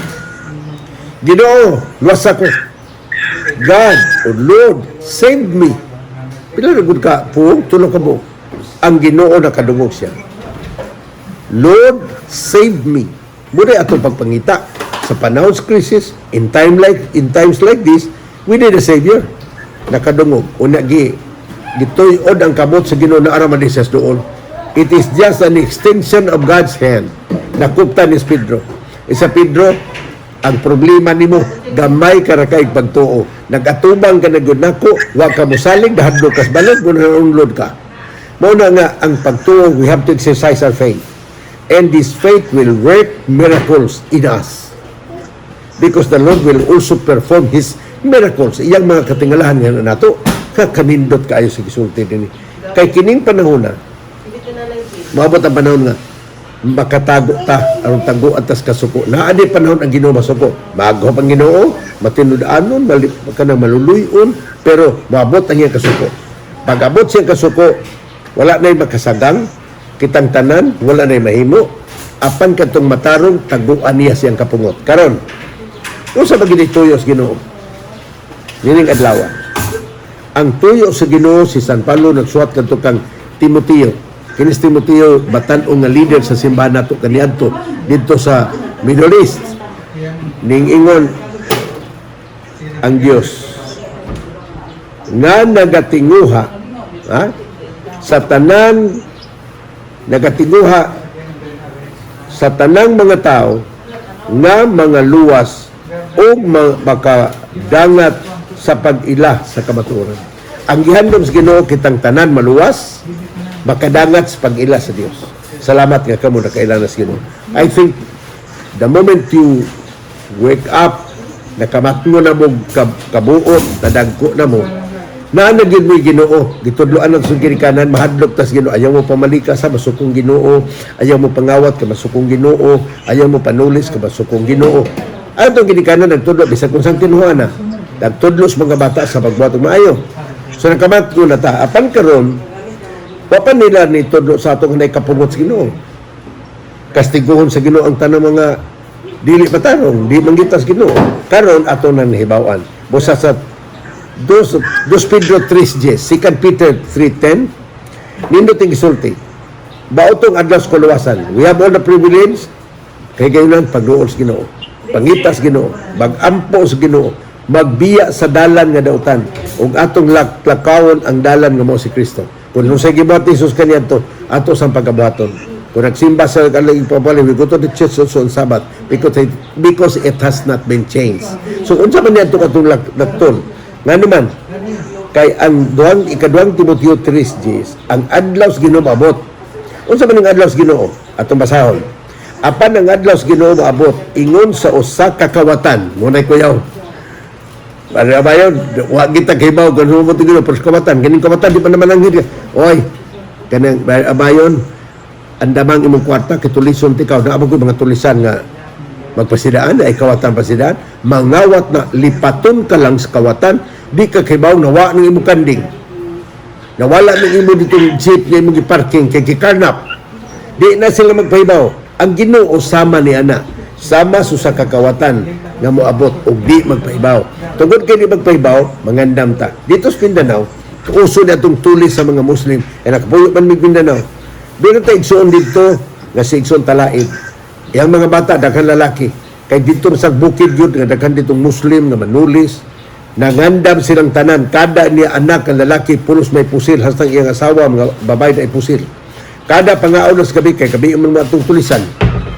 Ginoo, luwas ako. God, O Lord, save me. Pila na gud ka puong, tulong ka mo. Ang Ginoo nakadungog siya. Lord, save me. Muna atong pagpangita sa panahon sa crisis, in times like this, we need a Savior. Nakadungog. Una gituy-od ang kamot sa Ginoo na araman ni Jesus doon. It is just an extension of God's hand. Nakuptan ni Pedro. Isa Pedro, ang problema nimo gamay ka ra kay pagtuo. Nagatubang ka na gud nako, wa ka mosalig dahadlo kas balod kun unlod ka. Mao na nga ang pagtuo, we have to exercise our faith. And this faith will work miracles in us. Because the Lord will also perform His miracles. Iyang mga katingalahan nga nato, kakamindot kaayo sa gisulti din. Kay kining panahon na, maabot ang panahon nga, makatago ta, aron tago atas kasuko. Naadi panahon ang Ginoo masuko. Maagho ang Ginoo, matinud-anon, kanang maluluyon, pero maabot ang iyang kasuko. Pag abot siyang kasuko, wala na'y makasagang, kitang tanan, wala na'y mahimo, apan katong matarong, taguan niya siyang kapungot. Karon, kung sa bagay tuyo sa Ginoo, nining adlaw, ang tuyo sa Ginoo, si San Pablo nagsuhat kadto kang Timoteo. Kinis Timoteo, batan-o nga leader sa simbahan nato kaniadto dito sa Middle East. Ning ingon ang Dios nga nagatinguha sa tanang sa tanang mga tao nga mga luwas o makadangat sa pag-ila sa kamatuoran. Ang gihandom sa Ginoo kitang tanan maluwas, makadangat sa pag-ila sa Dios. Salamat nga kamo nakailan sa Ginoo. I think the moment you wake up, nakamatno na mo kabuot, nadagko na mo, naanagin mo yung Ginoo, gitudloan ang sugiri kanan, mahadlok tas Ginoo, ayaw mo pamalika sa masukong Ginoo, ayaw mo pangawat ka masukong Ginoo, ayaw mo panulis ka masukong Ginoo. Ano itong ginikanan, nagtudlo, bisa kung sang tinuha na, nagtudlo sa mga bata sa pagbuhat ng maayo. So nakamatno na ta, apan karon, wapan nila ni tudlo sa atong hanay kapungot sa Ginoo. Kastiguhon sa Ginoo ang tanang mga dili patarong, di manggitas Ginoo. Karon ato na nahibawan. Busa sa 2 Pedro 3:10, 2 Peter 3:10, nindot ang gisulti. Baotong adlaw sa kuluwasan. We have all the privilege kay gayunan pagduol sa Ginoo. Pangitas Ginoo, magampo sa Ginoo, magbiya sa dalan nga dautan ug atong lakawon ang dalan nga mao si Kristo. Kung sa gibuhat ni Jesus kaniadto, ato sang pagkabuhaton. Kung nagsimba sa kalaging papali, we go to the church also on Sabbath because it has not been changed. So, unsa man niadto katong laktol? Nga naman, kay ang ikaduhang Timoteo 3:10, ang adlaw sa Ginoo maabot. Unsa man ang adlaw sa Ginoo? Atong basahon. Apan ang adlaw sa Ginoo maabot, ingon sa usa ka kawatan. Munay kuyaw. Para ba yun? Huwag kita kahibaw kung sumabot yung Ginoo, pero sa kawatan, ganing kawatan, di pa naman ang hirya. Oy, kanang abayon, andamang imong kwarta, kitulison tikaw, naabang ko mga tulisan nga magpasidaan, ay kawatan pasidaan, mangawat na lipaton ka lang sa kawatan, di ka kahibaw, nawa ng imong kanding. Nawala ng imong ditong jeep na imong parking kay kikarnap. Di na sila magpahibaw. Ang Ginoo sama ni ana, sama sa kakawatan nga moabot og di magpahibaw. Tungod kay di magpahibaw, mangandam ta. Dito sa Mindanao, uso na itong tulis sa mga Muslim. E nakapuyo man may Mindanao. Doon tayo igsoon dito, nga si igsoon talaid. Yang mga bata, daghan lalaki. Kay dito sa bukid yun, nga daghan ditong Muslim na manulis. Nangandam silang tanan. Kada niya anak ang lalaki, pulos may pusil. Hastang iyang asawa, mga babae na ay pusil. Kada pangaon na sa gabi, kay gabi yung mga itong tulisan.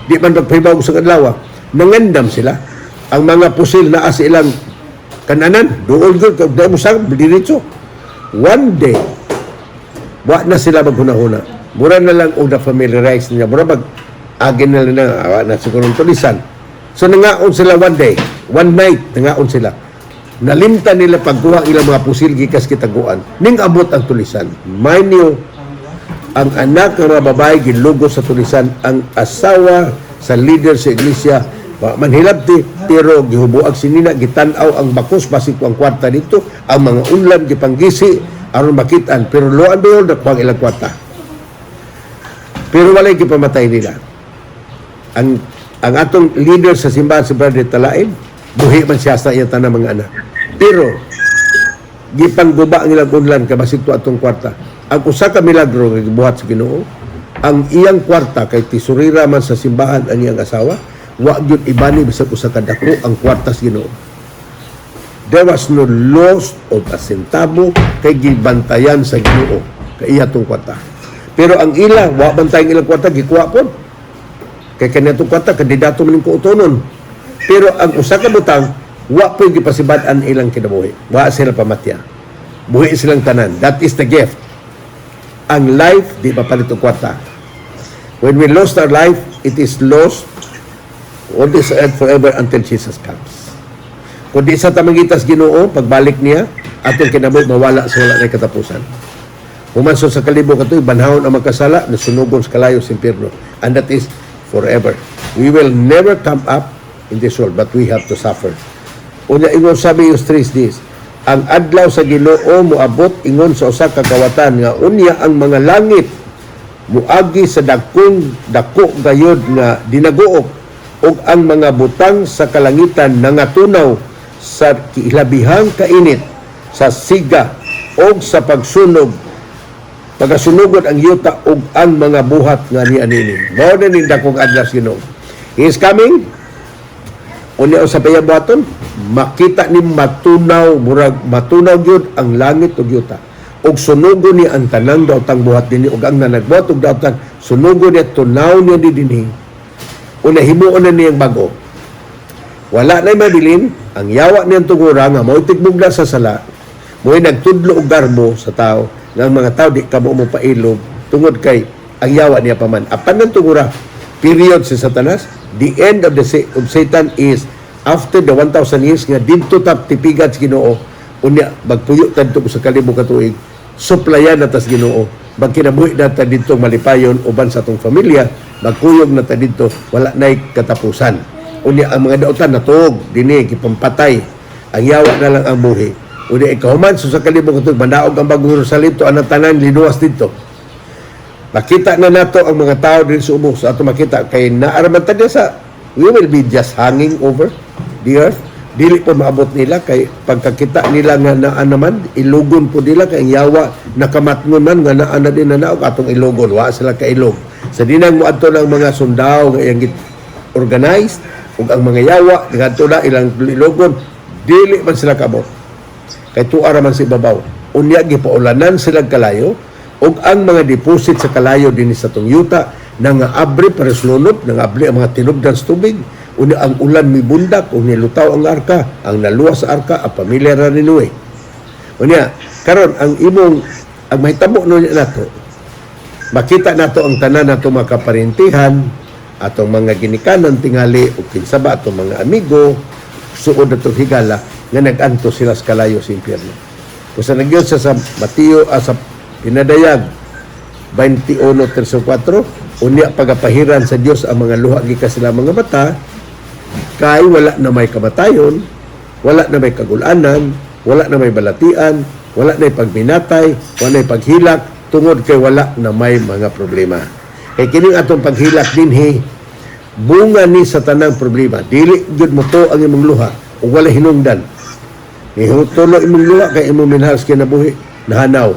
Di man magpahibaw sa kadlaw. Nangandam sila. Ang mga pusil na sa ilang kananan, doon yun, dahil mo sang, diretso. One day, wa na sila maghuna-huna. Mura na lang o na-familiarize niya. Mura mag-agin na lang na sigurong tulisan. So, nangaon sila one day, one night, nangaon sila. Nalimta nila pagkuha ilang mga pusil, gikas kitaguan. Ning abot ang tulisan. Mind you, ang anak ng mga babae gilugos sa tulisan, ang asawa sa leader sa iglesia, manhilabti, pero gihubuag sinina, gitanaw ang bakos, basik ang kwarta dito, ang mga unlan, gipanggisi, aron makitaan, pero lo and behold, nakuha ilang kwarta. Pero walay gipamatay nila. Ang atong leader sa simbahan, si Brother Talaib, buhi man siya sa iyang tanang mga anak. Pero, gipangguba ang ilang unlan, kabasik to atong kwarta. Ang usa ka milagro nga gibuhat sa Ginoo, ang iyang kwarta kay tisurira man sa simbahan ang iyang asawa, wa gyud ibani bisag usa ka dako ang kwarta sa Ginoo. There was no loss of a centavo kay gibantayan sa Ginoo kay iya tong kwarta. Pero ang ila wa bantayan ilang kwarta gikuha pod. Kay kaniyang kwarta kandidato man ko utonon. Pero ang usa ka butang wa poy gipasibad-an ilang kinabuhi. Wa sila pamatya. Buhi silang tanan. That is the gift. ang life di mapalit og kwarta. When we lost our life, it is lost on this earth forever until Jesus comes. Kung di sa tamangitas Ginoo, pagbalik niya, atong kinabuhi mawala sa wala na katapusan. Humanso sa kalibo katoy, banhawon ang magkasala, nasunugon sa kalayo sa impyerno. And that is forever. We will never come up in this world, but we have to suffer. Unya ingon sabi yung stress this, ang adlaw sa Ginoo moabot ingon sa usa ka kawatan nga unya ang mga langit muagi sa dako gayod nga dinaguok ug ang mga butang sa kalangitan nangatunaw sa kilabihang kainit sa siga ug sa pagasunugon ang yuta ug ang mga buhat nga nianini. Mao na ning dakong adlaw sa Ginoo. He is coming. Unya sa payabuhaton, makita ni matunaw, murag matunaw gyud ang langit ug yuta. Og sunugon ni ang tanang daotang buhat dinhi ug ang nanagbuhat og daotan sunugon ni tunaw niya dinhi. Una himuon na niyang bago. Wala na mabilin ang yawa niyang tugura nga mao tigbugna sa sala. Mo'y nagtudlo og garbo sa tao nga ang mga tao di kamo mo pailog tungod kay ang yawa niya paman. Apan ng tugura period si Satanas. The end of Satan is after the 1,000 years nga dito tap tipigat sa Ginoo. Unya magpuyo tadto sa kalibo ka tuig. Suplayan na tas Ginoo. Magkinabuhi na ta dito malipayon uban sa atong pamilya, magkuyog na ta dito, wala na'y katapusan. Unya ang mga daotan natuog, dini, kipampatay. Ang yawa na lang ang buhi. Unya ikahuman sa kalibong katog, manaog ang bagong Jerusalem to, ang tanan, linuwas dito. Makita na nato ang mga tao din sa ubos, sa ato makita, kay naaraman ta sa, we will be just hanging over the earth. Dili po maabot nila kay pagkakita nila nga naan naman ilugon po nila kay yawa nakamatngon man nga naan na din na naog atong ilugon wa sila ka ilog sa dinang moadto ng mga sundao nga iyang organized ug ang mga yawa ngadto na ilang ilugon dili man sila kabot kay tuara man si babaw unya gipaulanan sila kalayo ug ang mga deposit sa kalayo dinhi sa tong yuta nga abri para sulunod nga abri ang mga tinubdan sa tubig. Una ang ulan mi bundak o nilutaw ang arka, ang naluwas sa arka, ang pamilya ra ni Noe. Unya, karon ang imong ang mahitabo no nato. Makita nato ang tanan nato mga kaparintihan, atong mga ginikanan tingali o kinsaba atong mga amigo, suod atong higala nga nag-anto sila sa kalayo sa impyerno. Kung sa nagyod sa Mateo sa pinadayag 21:34, unya pagapahiran sa Dios ang mga luha gikas sila mga mata. Kay wala na may kamatayon, wala na may kagulanan, wala na may balatian, wala na may pagminatay, wala na may paghilak, tungod kay wala na may mga problema. Kay kining atong paghilak dinhi, bunga ni sa tanang problema. Dili gyud mo to ang imong luha, ug wala hinungdan. Tulo imong luha kay imong minhas kinabuhi, nahanaw.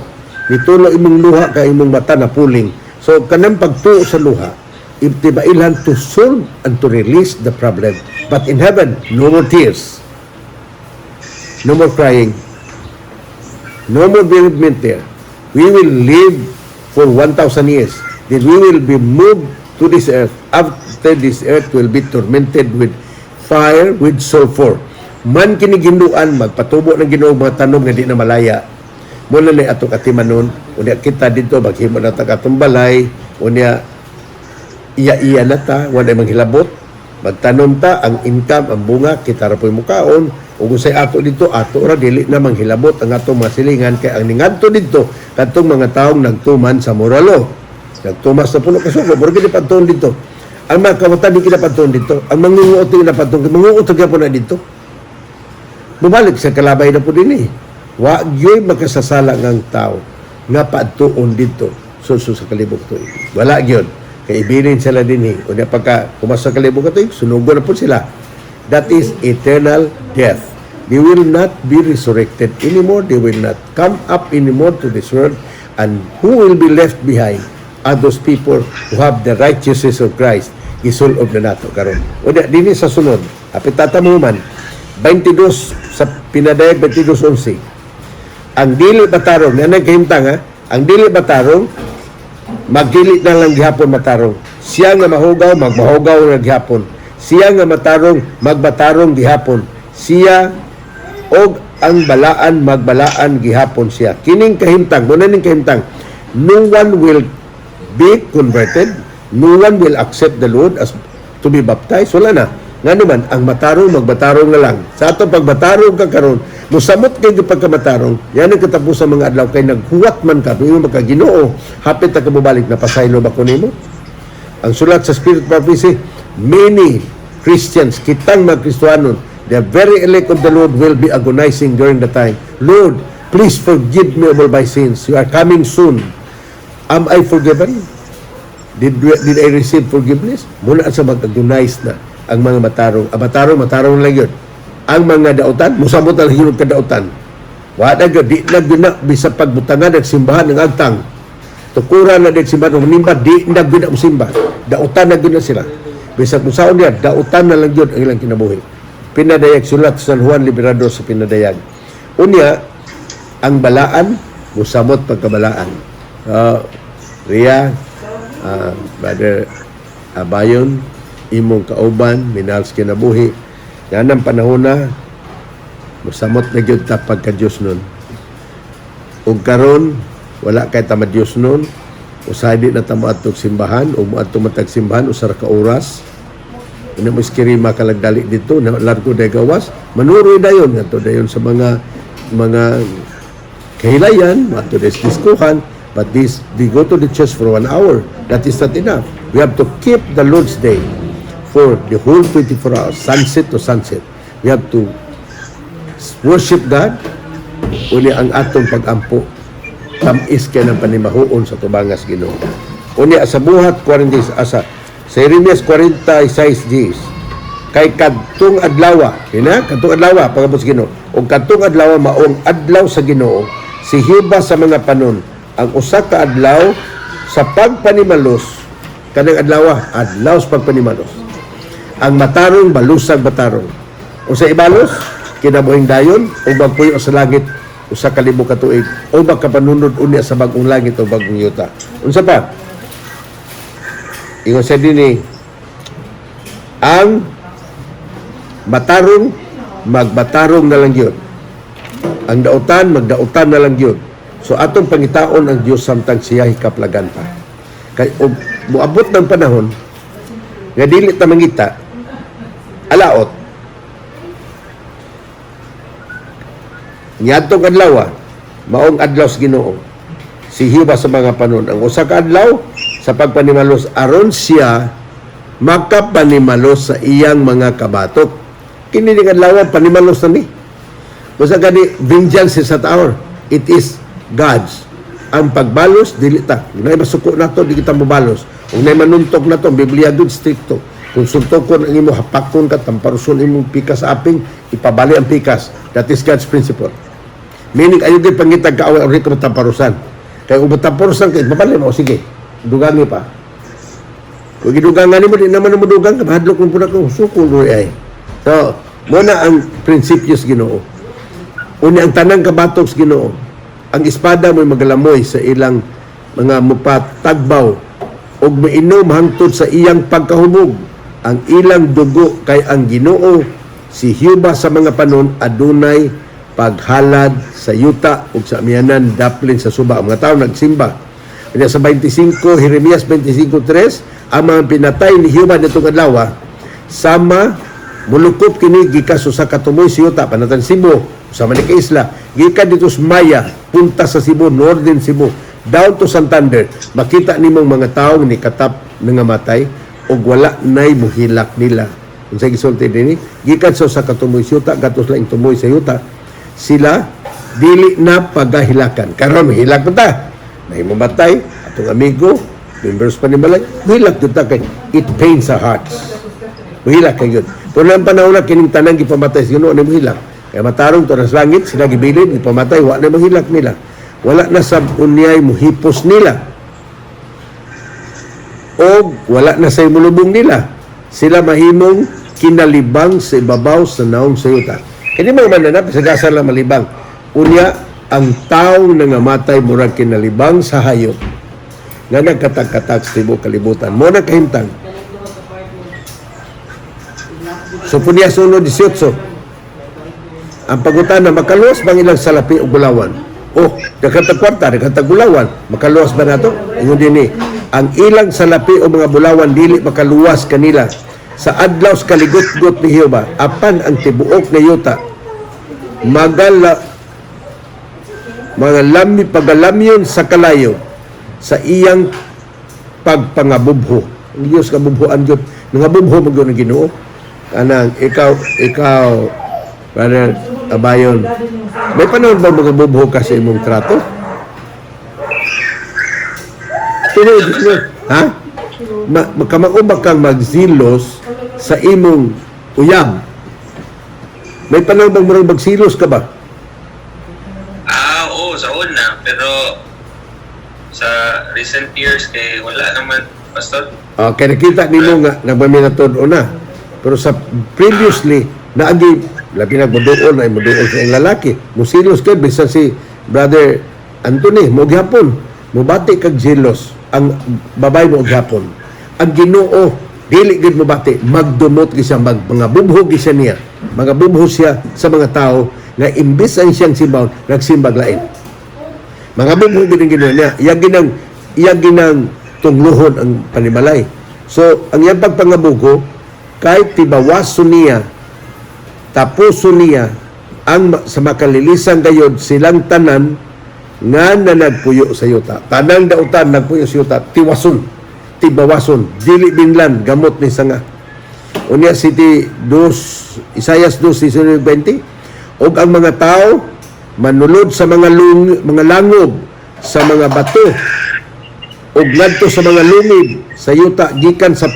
Nitulo imong luha kay imong mata na puling. So kanang pagtuo sa luha, ibtibailan to solve and to release the problem. But in heaven, no more tears. No more crying. No more bereavement there. We will live for 1,000 years. Then we will be moved to this earth. After this earth will be tormented with fire, with sulfur. Man kiniginduan, magpatubo ng Ginoo mga tanom nga di na malaya. Muna na atong katimanon, unya kita dito, maghimo na atong balay, unya iya na ta, wala manghilabot, magtanom ta, ang income, ang bunga, kita ra po'y mukaon, o kung say ato dito, ato ra, dili na manghilabot ang atong mga silingan, kaya ang ningadto dito, katong mga taong nagtuman sa moralo, nagtumas na puno kasuko, pero kinapantuon dito. Ang mga kawatan, di kinapantuon dito. Ang mangunguot, di kinapantuon, mangunguot po na dito. Bumalik sa kalabay na po din eh. Wa gyoy magkasasala ng tao, nga paadtuon dito, suso sa kalibog to. Wala gyon. Kaibilin sila din eh. O na pagka kumasa kalibog ito, sunugo na po sila. That is eternal death. They will not be resurrected anymore. They will not come up anymore to this world. And who will be left behind are those people who have the righteousness of Christ. Isulog na nato karon. O na, din sa sunod. Apitata mo man, 22 sa pinadayag 22:11. Ang dili batarong, na nagkahimtang ha, ang dili batarong, magdili na lang gihapon matarong. Siya nga mahugaw, magmahugaw na gihapon. Siya nga matarong, magbatarong gihapon. Siya og ang balaan, magbalaan gihapon siya. Kining kahimtang, muna ning kahimtang, no one will be converted, no one will accept the Lord as to be baptized. Wala na. Nga naman, ang matarong, magbatarong na lang. Sa ato pagbatarong ka karon, musamot kayo pagkamatarong, yan ang katapusan mga adlaw kay naghuwat man ka, tuwing magkaginoo, hapit na kababalik, napasaylo ba ko nimo? Ang sulat sa Spirit Prophecy, many Christians, kitang mga Kristiyanon, the very elect of the Lord will be agonizing during the time. Lord, please forgive me of all my sins. You are coming soon. Am I forgiven? Did I receive forgiveness? Muna sa mag-agonize na ang mga matarong. Matarong lang yun. Ang mga dautan, musamot na lang yun kadautan. Wala na di na bisa pagbutangan at simbahan ng agtang. Tukuran na din simbahan, manimba, di na gina musimba. Dautan na gina sila. Bisa kung saan yan, dautan na lang yun ang ilang kinabuhi. Pinadayag sulat San Juan Liberador sa pinadayag. Unya, ang balaan, musamot pagkabalaan. Ria, Brother Abayon, imong kauban, minals kinabuhi. Yan ang panahon na, musamot na yun ta pagka-Diyos nun. Ug karon wala kay tamad Diyos nun, usahay di na tamo atong simbahan, o mo atong matag simbahan, usara ka oras. Ina mo iskirima kalagdali dito, na largo day gawas, manuroy dayon, ato dayon sa mga kahilayan, ato dayon sa diskuhan, but they go to the church for 1 hour. That is not enough. We have to keep the Lord's Day for the whole 24 hours, sunset to sunset. We have to worship God, uli ang atong pag-ampo, tamis kay ng panimahuon sa tubangas Ginoo. Uli sa buhat 40 asa sa Jeremias 46 days kay kadtong adlaw, kadtong adlaw pagabot sa Ginoo, ug kadtong adlaw maong adlaw sa Ginoo, si hiba sa mga panon ang usa ka adlaw sa pagpanimalos, kanang adlaw sa pagpanimalos. Ang matarong balusag batarong. O sa ibalos, kinabuhing dayon o magpuyo sa langit usa ka libo ka tuig o magkapanunod unya sa bagong langit o bagong yuta. Unsa pa? Ingon sa dinhi, ang matarong magbatarong na lang yun. Ang dautan magdautan na lang yun. So atong pangitaon ang Dios samtang siya hikaplagan pa. Kay moabot ng panahon nga dili ta mangita alaot. Niyadtong adlaw, maong adlaw sa Ginoo. Si hiba sa mga panon. Ang usa ka adlaw sa pagpanimalos aron siya makapanimalos sa iyang mga kabatok. Kini ning adlaw panimalos na ni. Basta gani vengeance is at hour. It is God's. Ang pagbalos dili ta. Nay masuko nato di kita mobalos. Ug nay manuntok nato Biblia gud stricto. Kung suntokon ang imo hapakon ka tamparuson imong pikas aping ipabali ang pikas. That is God's principle. Meaning ayo gyud pangitag kaaway uri ka tamparusan. Kay ug tamparusan kay babali mo sige. Dugangi pa. Kung gidugangan nimo di naman mo dugang mahadlok mo pud ko sukol roy ay. So, mo na ang prinsipyo sa Ginoo. Una ang tanang kabatok sa Ginoo. Ang espada mo'y magalamoy sa ilang mga mupatagbaw og mainom hangtod sa iyang pagkahubog. Ang ilang dugo kay ang Ginoo si Hiba sa mga panon adunay paghalad sa yuta ug sa amihanan daplin sa suba. Ang mga tao nagsimba. Kaya sa 25 Jeremias 25:3 ang mga pinatay ni Hiba nitong adlaw sama mulukop kini gikan sa katumoy sa yuta panatan Cebu sa Manika Isla gikan dito sa Maya punta sa Cebu Northern Cebu down to Santander makita nimong mga tawo ni katap nga matay ug wala nay muhilak nila. Unsay gisulti dinhi gikan sa katumoy sa yuta gatos laing tumoy sa yuta sila dili na pagahilakan karon hilak pa ta may mamatay atong amigo members pa ni balay hilak jud ta kay it pains our hearts hilak kay yun kung ang panahon na kining tanang gipamatay sa Ginoo ni mohilak kay matarong to sa langit sila gibilin gipamatay wa na mahilak nila wala na sab unyay muhipos nila o wala na say mulubong nila sila mahimong kinalibang sa ibabaw sa naong sa yuta. Kini mga mananap, sagasa lang malibang. Unya, ang taong nangamatay murag kinalibang sa hayop nga nagkatak-katak sa tibuok kalibutan. Mo na kahimtang. So, punya sunod 18. Ang pagutan na makaluwas bang ilang salapi o gulawan. Oh, nakatag kwarta, nakatag bulawan, makaluwas ba nato? Ingon din ang ilang salapi o mga bulawan dili makaluwas kanila sa adlaw sa kaligot-got ni Jehova, apan ang tibuok nga yuta mga pagalamyon sa kalayo sa iyang pagpangabubho. Ang Diyos ka bubhoan Diyos. Nangabubho mo ng Ginoo. Anang, ikaw, Brother Abayon, may panahon ba magabubho ka sa imong trato? Ha? Makamauba kang magzilos sa imong uyab. May panahon bang marang magsilos ka ba? Oo, sa una. Pero sa recent years, kay wala naman, Pastor. Kaya nakita nimo nga, nagmaminatod o na. Pero sa previously, naagi, labi nagmuduol na imuduol sa iyong lalaki. Musilos ka, bisan si Brother Anthony, mo gyapon. Mubati kag jealous ang babay mo gyapon. Ang Ginoo dili gid mubati, magdumot gisa mga bubhog gisa niya. Mga bubhog siya sa mga tao na imbis ang siyang simbahon, nagsimbag lain. Mga bubhog gid ang Ginoo niya. Iya ginang tungluhon ang panimalay. So, ang iyang pagpangabugo kahit tibawaso niya, tapuso niya sa makalilisan gayod silang tanan nga nagpuyo sa yuta. Tanang dautan nagpuyo sa yuta, tibawason, dili binlan, gamot ni sanga. Unya Isaias 2:20, og ang mga tao manulod sa mga langob, sa mga bato, og ngadto sa mga lumid sa yuta gikan sa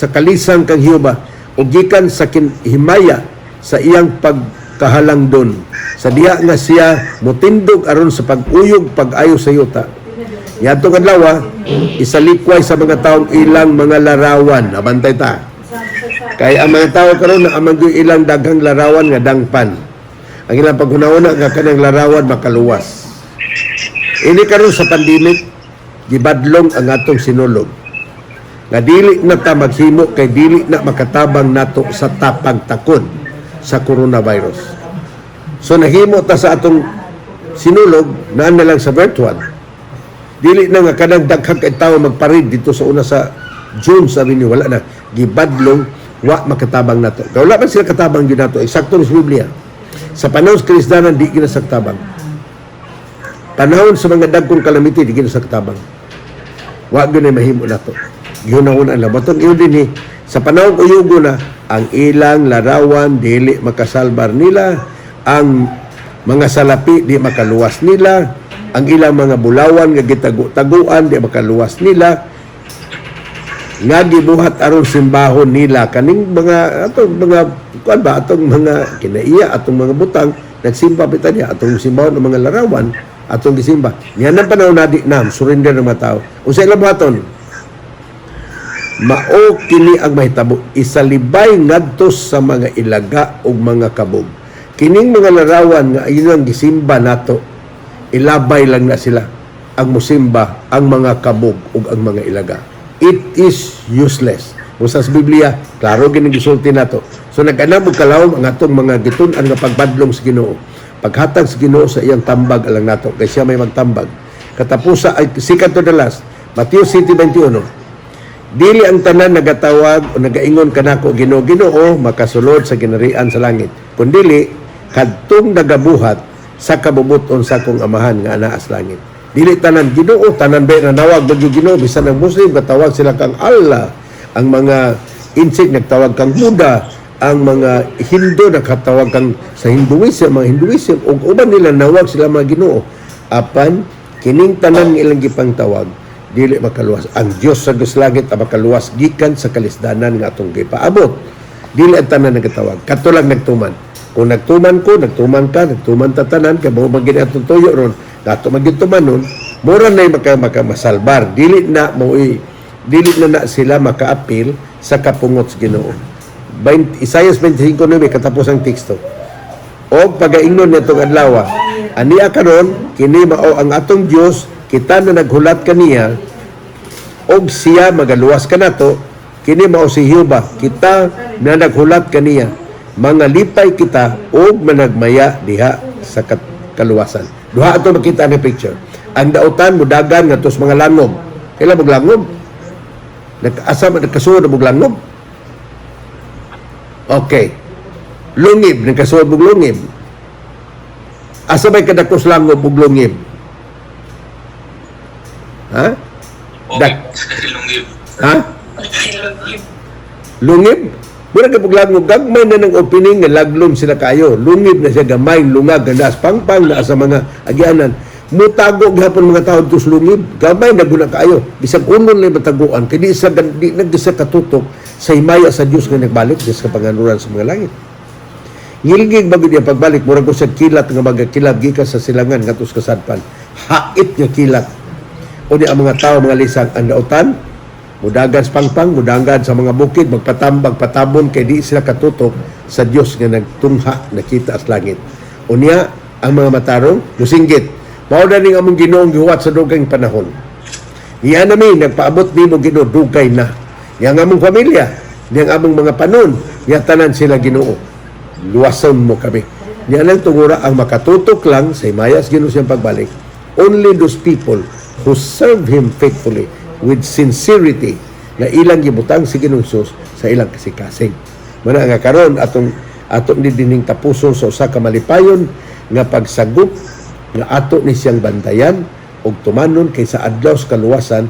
kalisan kang Jehova, og gikan sa himaya sa iyang pagkahalangdon, sa diha nga siya motindog aron sa pag-uyog pag-ayo sa yuta. Yadtong adlaw isalikway sa mga taong ilang mga larawan. Abantay ta. Kay ang mga tao karon na amang ilang daghang larawan nga dangpan. Ang ilang paghunahuna nga kanang larawan makaluwas. Ini karon sa pandemic gibadlong ang atong sinulog. Nga dili na ta maghimo kay dili na makatabang nato sa tapang takon sa coronavirus. So nahimo ta sa atong sinulog na lang sa virtual. Dili na nga kanang daghang kay tawo magparid dito sa una sa June, sabi niyo wala na gibadlong wa makatabang nato. Wala man sila katabang gyud nato, eksakto sa Biblia. Sa panahon sa Kristiyanan di gina saktabang. Panahon sa mga dagkong calamity di gina saktabang. Wa gyud na mahimo nato. Gihunahon ang labaton iyo din sa panahon uyugo na ang ilang larawan dili makasalbar nila, ang mga salapi di makaluwas nila, ang ilang mga bulawan nga gitago-taguan di makaluwas nila, nga gibuhat aron simbahon nila kaning mga atong mga kinaiya, atong mga butang nagsimba pita niya atong simbahon ng mga larawan atong gisimba. Yan ang panahon na di nam surrender ng mga tao. Unsa ila buhaton? Mao kini ang mahitabo, isalibay ngadto sa mga ilaga ug mga kabog. Kining mga larawan nga ilang gisimba nato, ilabay lang na sila ang musimba ang mga kabog ug ang mga ilaga. It is useless. Sa Biblia, klaro gining gisulti nato. So nag-anam og kalawom ang atong mga gitun-an nga pagbadlong sa Ginoo. Paghatag sa Ginoo sa iyang tambag alang nato kay siya may magtambag. Katapusa ay second to the last, Mateo 7:21. Dili ang tanan nagatawag o nagaingon kanako Ginoo, Ginoo, makasulod sa ginarian sa langit. Kun dili kadtong nagabuhat sa kabubuton sa akong amahan nga anaa sa langit. Dili tanan Ginoo, tanan ba na nawag bagyo Ginoo, bisan ang Muslim katawag sila kang Allah, ang mga insik nagtawag kang Buddha, ang mga Hindu nakatawag kang sa Hinduism, mga Hinduism ug uban nila nawag sila mga Ginoo. Apan kining tanan nga ilang gipang tawag dili makaluwas. Ang Dios sa langit ang makaluwas gikan sa kalisdanan nga atong gipaabot. Dili ang tanan nagatawag. Kadto lang nagtuman. Kung nagtuman ko, nagtuman ka, nagtuman tatanan, kaya mo magiging atong tuyo ron, dato magituman nun, mura na yung makamasalbar. Dili na sila makaapil sa kapungot sa Ginoo. Isaias 25:9 katapos ang teksto. O pagaingnon nitong adlaw, aniya karon kini mao ang atong Dios, kita na naghulat kaniya, og siya magaluwas kanato, kini mao si Jehova, kita na naghulat kaniya, mga lipay kita og managmaya diha sa kaluwasan. Duha ato makita ni picture. Ang dautan mudagan ngadto sa mga langob. Kailan maglangob? Asa man nagkasuod og langob? Okay. Lungib, nagkasuod og lungib. Asa may kadakos langob og lungib? Ha? Okay. Lungib. Ha? Lungib? Mura ka paglangob, gagmay na ng opening nga laglom sila kayo. Lungib na siya, gamay, lungag, gandas, pangpang na sa mga agyanan. Mutago gihapon mga tao tus lungib, gamay na guna kayo. Bisag unon na mataguan, kaya di nagdisa katutok sa himaya sa Diyos nga nagbalik sa panganuran sa mga langit. Ngilgig bago niya pagbalik, mura ko sa kilat nga magkilag gikan sa silangan nga tus kasadpan. Hait nga kilat. O di ang mga tao, mga lisang, ang nautan, mudagan sa pangpang, mudagan sa mga bukid, magpatambag, patabon, kay di sila katutok sa Diyos nga nagtungha, nakita sa langit. Unya, ang mga matarong, musinggit. Mao na ning among Ginoong gihuwat sa dugang panahon. Iya nami, nagpaabot ni mo Ginoo, dugay na. Yang among pamilya, yang among mga panon, tanan sila Ginoo. Luwason mo kami. Yan lang tungura ang makatutok lang sa himayas Ginoo siyang pagbalik. Only those people who serve Him faithfully with sincerity na ilang gibutang si Ginoong Hesus sa ilang kasikasing. Muna nga karon atong ni dining tapuson sa usa ka malipayon nga pagsagop nga ato ni siyang bantayan og tumanon kay sa adlaw sa kaluwasan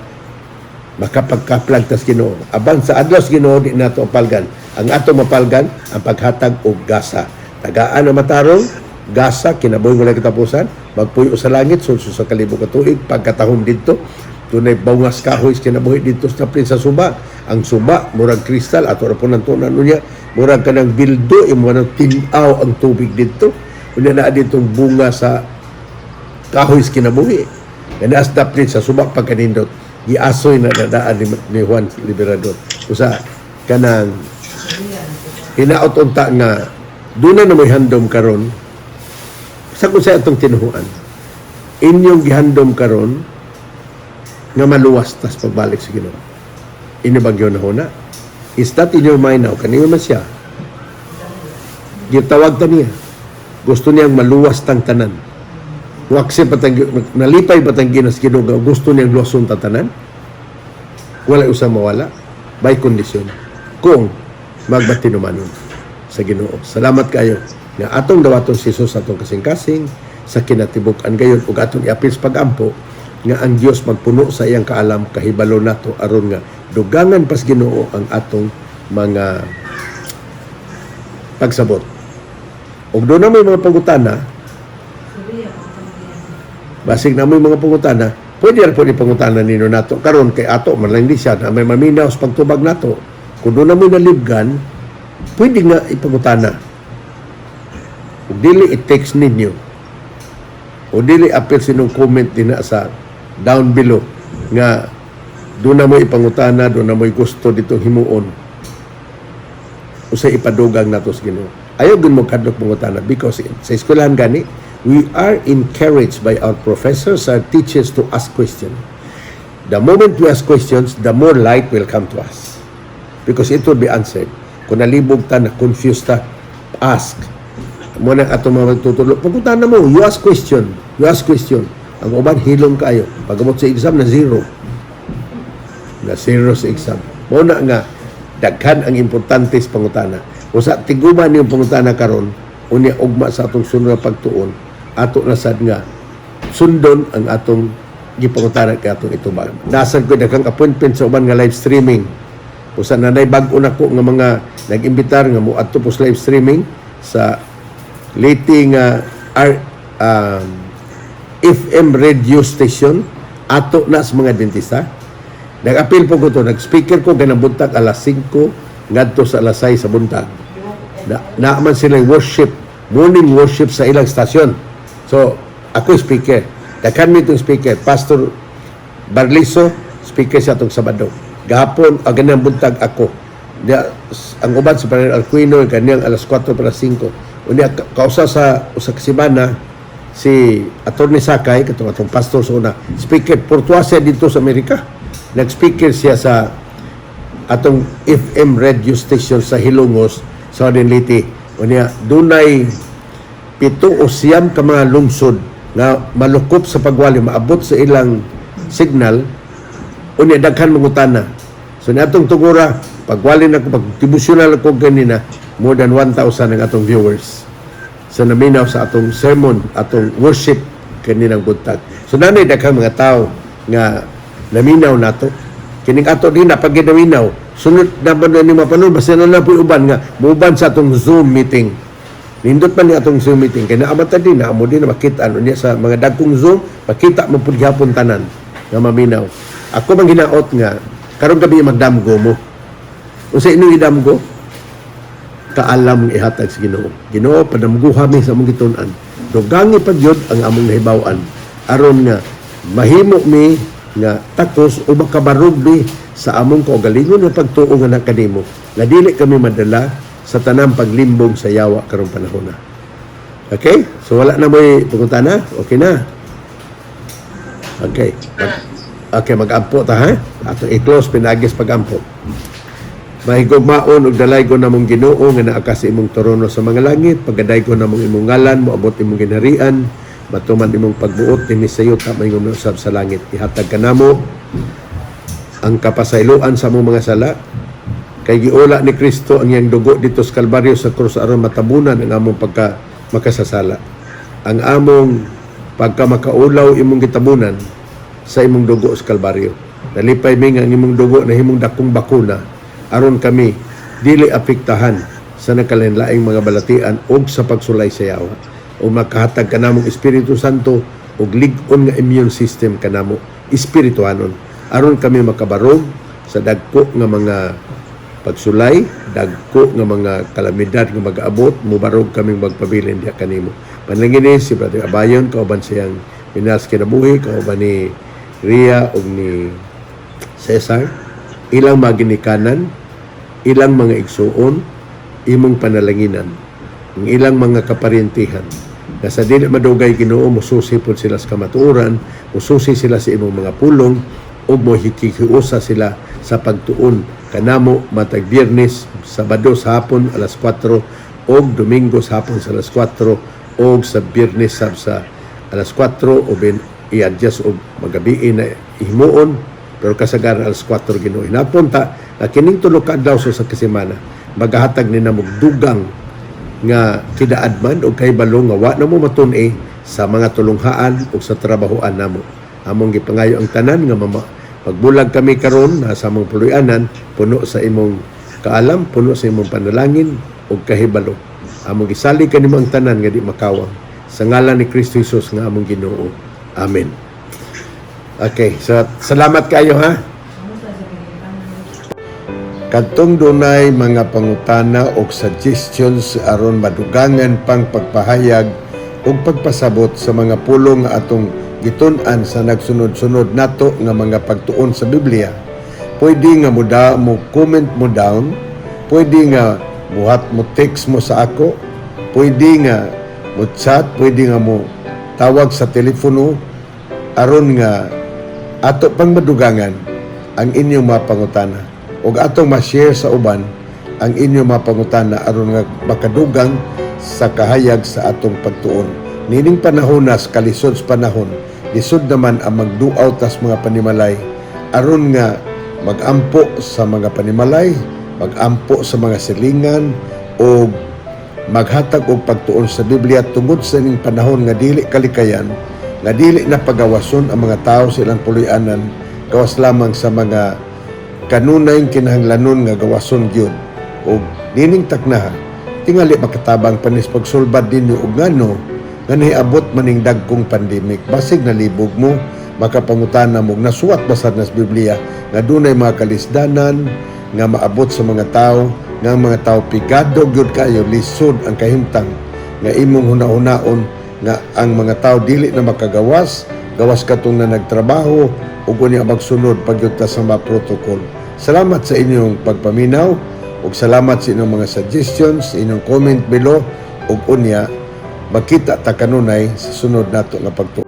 makapagkaplag tas Ginoo. Abang sa adlaw sa Ginoo di nato palgan. Ang ato mapalgan ang paghatag og gasa. Tagaan na matarong gasa kinabuhi wala katapusan, magpuyo sa langit sulso sa kalibog ka tuig pagkatahom didto. Tunay bungas kahoy kinabuhi dito sa sa suba. Ang suba murag kristal ato ra punan tunan niya murag kanang bildo imo nang tinaw ang tubig dito. Unya na ditong bunga sa kahoy kinabuhi. Ganas daplin sa suba pagkanindot. Giasoy na nadaan ni Juan Liberador. Usa kanang hinaot unta nga doon na may handom karon sa kung sa itong tinuhuan inyong gihandom karon nga maluwas tas pagbalik sa Ginoo. Inyo bagyo na huna? Is that in your mind now? Kanino man siya? Gitawag ta niya. Gusto niyang maluwas tang tanan. Wakse patang nalipay patang ginas Ginoo, gusto niyang luwason ta tanan? Wala usang mawala by condition. Kung magbatinumanon sa Ginoo. Salamat kayo nga atong dawaton si Jesus atong kasing-kasing sa kinatibuk-an gayon ug atong iapil sa pag-ampo nga ang Dios magpuno sa iyang kaalam kahibalo nato aron nga dugangan pas Ginoo ang atong mga pagsabot. Ug doon na may mga pangutana, basig na may mga pangutana, pwede rin po ni pangutana nino nato karon kay ato man lang di siya na may maminaw sa pagtubag nato. Kung doon na may nalibgan, pwede nga ipangutana. O dili i-text ninyo. O dili apil sinong comment din na sa down below nga doon na mo ipangutana, doon na mo gusto ditong himuon. O sa ipadugang nato sa Ginoo. Ayaw din mo kadlok pangutana because sa eskwelahan gani, we are encouraged by our professors, our teachers to ask questions. The moment we ask questions, the more light will come to us. Because it will be answered. Kung nalibog ta, na-confused ta, ask. Muna ato mga magtutulog. Pagpuntahan na mo, you ask question. You ask question. Ang uban, hilong kayo. Pagkamot sa exam, na zero. Na zero sa exam. Muna nga, daghan ang importante sa pangutana. Kung sa tiguman yung pangutana karon, unya ugma sa atong sunod na pagtuon, ato nasad nga, sundon ang atong gipangutana kay atong itubag. Nasad ko daghang appointment sa uban nga live streaming. Usa na bag-o na ko nga mga nag-imbitar nga mo adto po sa live streaming sa Leyte nga FM radio station ato na sa mga dentista. Nag-appeal po ko to, nag-speaker ko ganang buntag alas 5 ngadto sa alas 6 sa buntag. Naaman sila worship, morning worship sa ilang stasyon. So, ako speaker. Dakan mi itong speaker. Pastor Barliso, speaker siya itong Sabado. Gahapon, ganang buntag ako. Ang uban sa Padre Alquino, kanyang alas 4 para 5. Unya, kausa sa kasimana, si Atty. Sakay, katong pastor sa una, speaker, portuwa siya dito sa Amerika. Nag-speaker siya sa atong FM radio station sa Hilongos, sa Leyte. Unya, dunay 7 o 9 ka mga lungsod nga malukop sa pagwali, maabot sa ilang signal, unya daghan mangutana. So niadtong tugura, pagwali na ko, pag-devotional ako ganina, more than 1,000 ang atong viewers sa naminaw sa atong sermon, atong worship kaninang buntag. So nanay daghang mga tao nga naminaw nato. Kining ato din na pag ginaminaw, sunod na ba ni mapanon, basta na po uban nga, muuban sa atong Zoom meeting. Nindot man ni atong Zoom meeting, kaya naamata din, naamo din na makita, ano niya sa mga dagkong Zoom, makita mo po gihapon tanan nga maminaw. Ako mang ginaot nga, karong gabi magdamgo mo. O sa inyong idamgo, kaalam ng ihatag sa Ginoo. Ginoo, padamguha mi sa among gitunan. Dugangi pa gyud ang among nahibaw-an. Aron nga, mahimo mi nga takos o makabarog mi sa among kaugalingon nga pagtuo nga nakanimo. Nga dili kami madala sa tanang paglimbong sa yawa karong panahon na. Okay? So wala na mo'y pugunta na? Okay na? Okay. Okay, mag-ampo ta ha? Ato i-close, pinagis pag-ampo. Mahigugmaon og dalaygon namong Ginoo nga naa ka sa imong trono sa mga langit, paggadaygon namong imong ngalan, moabot imong ginharian, matuman imong pagbuot dinhi sa yuta mahingom usab sa langit. Ihatag kanamo ang kapasayloan sa among mga sala. Kay giula ni Kristo ang iyang dugo dito sa Kalbaryo sa krus aron matabunan ang among makasasala. Ang among pagkamakaulaw imong gitabunan sa imong dugo sa Kalbaryo. Nalipay mi nga ang imong dugo na himong dakong bakuna aron kami dili apektahan sa nakalinlaing mga balatian og sa pagsulay sa yawa. O makahatag kanamong Espiritu Santo og lig-on nga immune system kanamo espirituhanon aron kami makabarog sa dagko nga mga pagsulay, dagko nga mga kalamidad nga mag-abot, mubarog kaming magpabilin diha kanimo. Panalangin si Brother Abayon, kauban siyang Pinas kinabuhi, kauban ni Ria o ni Cesar, ilang maginikanan, ilang mga igsuon, imong panalanginan, ang ilang mga kaparyentihan, na sa dili madugay Ginoo, mususi po sila sa kamatuoran, mususi sila sa imong mga pulong, o mohikikiusa sila sa pagtuon kanamo matag Biyernes, Sabado sa hapon alas 4 o Domingo sa hapon sa alas 4 o sa Biyernes sa alas 4 o i-adjust o magabi na ihimuon pero kasagaran alas 4 Ginoo. Napunta na kining tulo ka adlaw sa kasemana magahatag ni namog dugang nga kidaad man o kay balong nga wa na mo matun-i sa mga tulunghaan o sa trabahoan namo. Among gipangayo ang tanan nga pagbulag kami karon sa among puluyanan, puno sa imong kaalam, puno sa imong panalangin ug kahibalo. Among gisali kanimo ang tanan nga di makawang. Sa ngalan ni Kristo Jesus nga among Ginoo. Amen. Okay, so salamat kayo ha. Kadtong dunay mga pangutana o suggestions aron madugangan pang pagpahayag o pagpasabot sa mga pulong nga atong gitun-an sa nagsunod-sunod nato nga mga pagtuon sa Biblia, pwede nga mo comment mo down, pwede nga buhat mo text mo sa ako, pwede nga mo chat, pwede nga mo tawag sa telepono aron nga ato pang madugangan ang inyong mga pangutana o atong ma-share sa uban ang inyong mga pangutana aron nga makadugang sa kahayag sa atong pagtuon. Nining panahon na sa kalisod sa panahon, lisod naman ang magduaw tas mga panimalay aron nga magampo sa mga panimalay, magampo sa mga silingan o maghatag og pagtuon sa Biblia tungod sa ning panahon nga dili kalikayan, nga dili na pagawason ang mga tao sa ilang puluyanan, gawas lamang sa mga kanunay kinahanglanon nga gawason gyud. Og nining taknaha tingali makatabang panis pagsulbad dinyo og ngano nga nahiabot maning dagkong pandemic. Basig nalibog mo, makapangutana mo, nasuwat basad na sa Biblia, nga dunay mga kalisdanan, nga maabot sa mga tao, nga mga tao pigado gyud kayo, lisod ang kahimtang, nga imong hunahunaon, nga ang mga tao dili na makagawas, gawas katong na nagtrabaho, ug unya magsunod pagyuta sa mga protocol. Salamat sa inyong pagpaminaw, ug salamat sa inyong mga suggestions, inyong comment below, ug unya, magkita ta kanunay sa sunod nato nga pagtuon.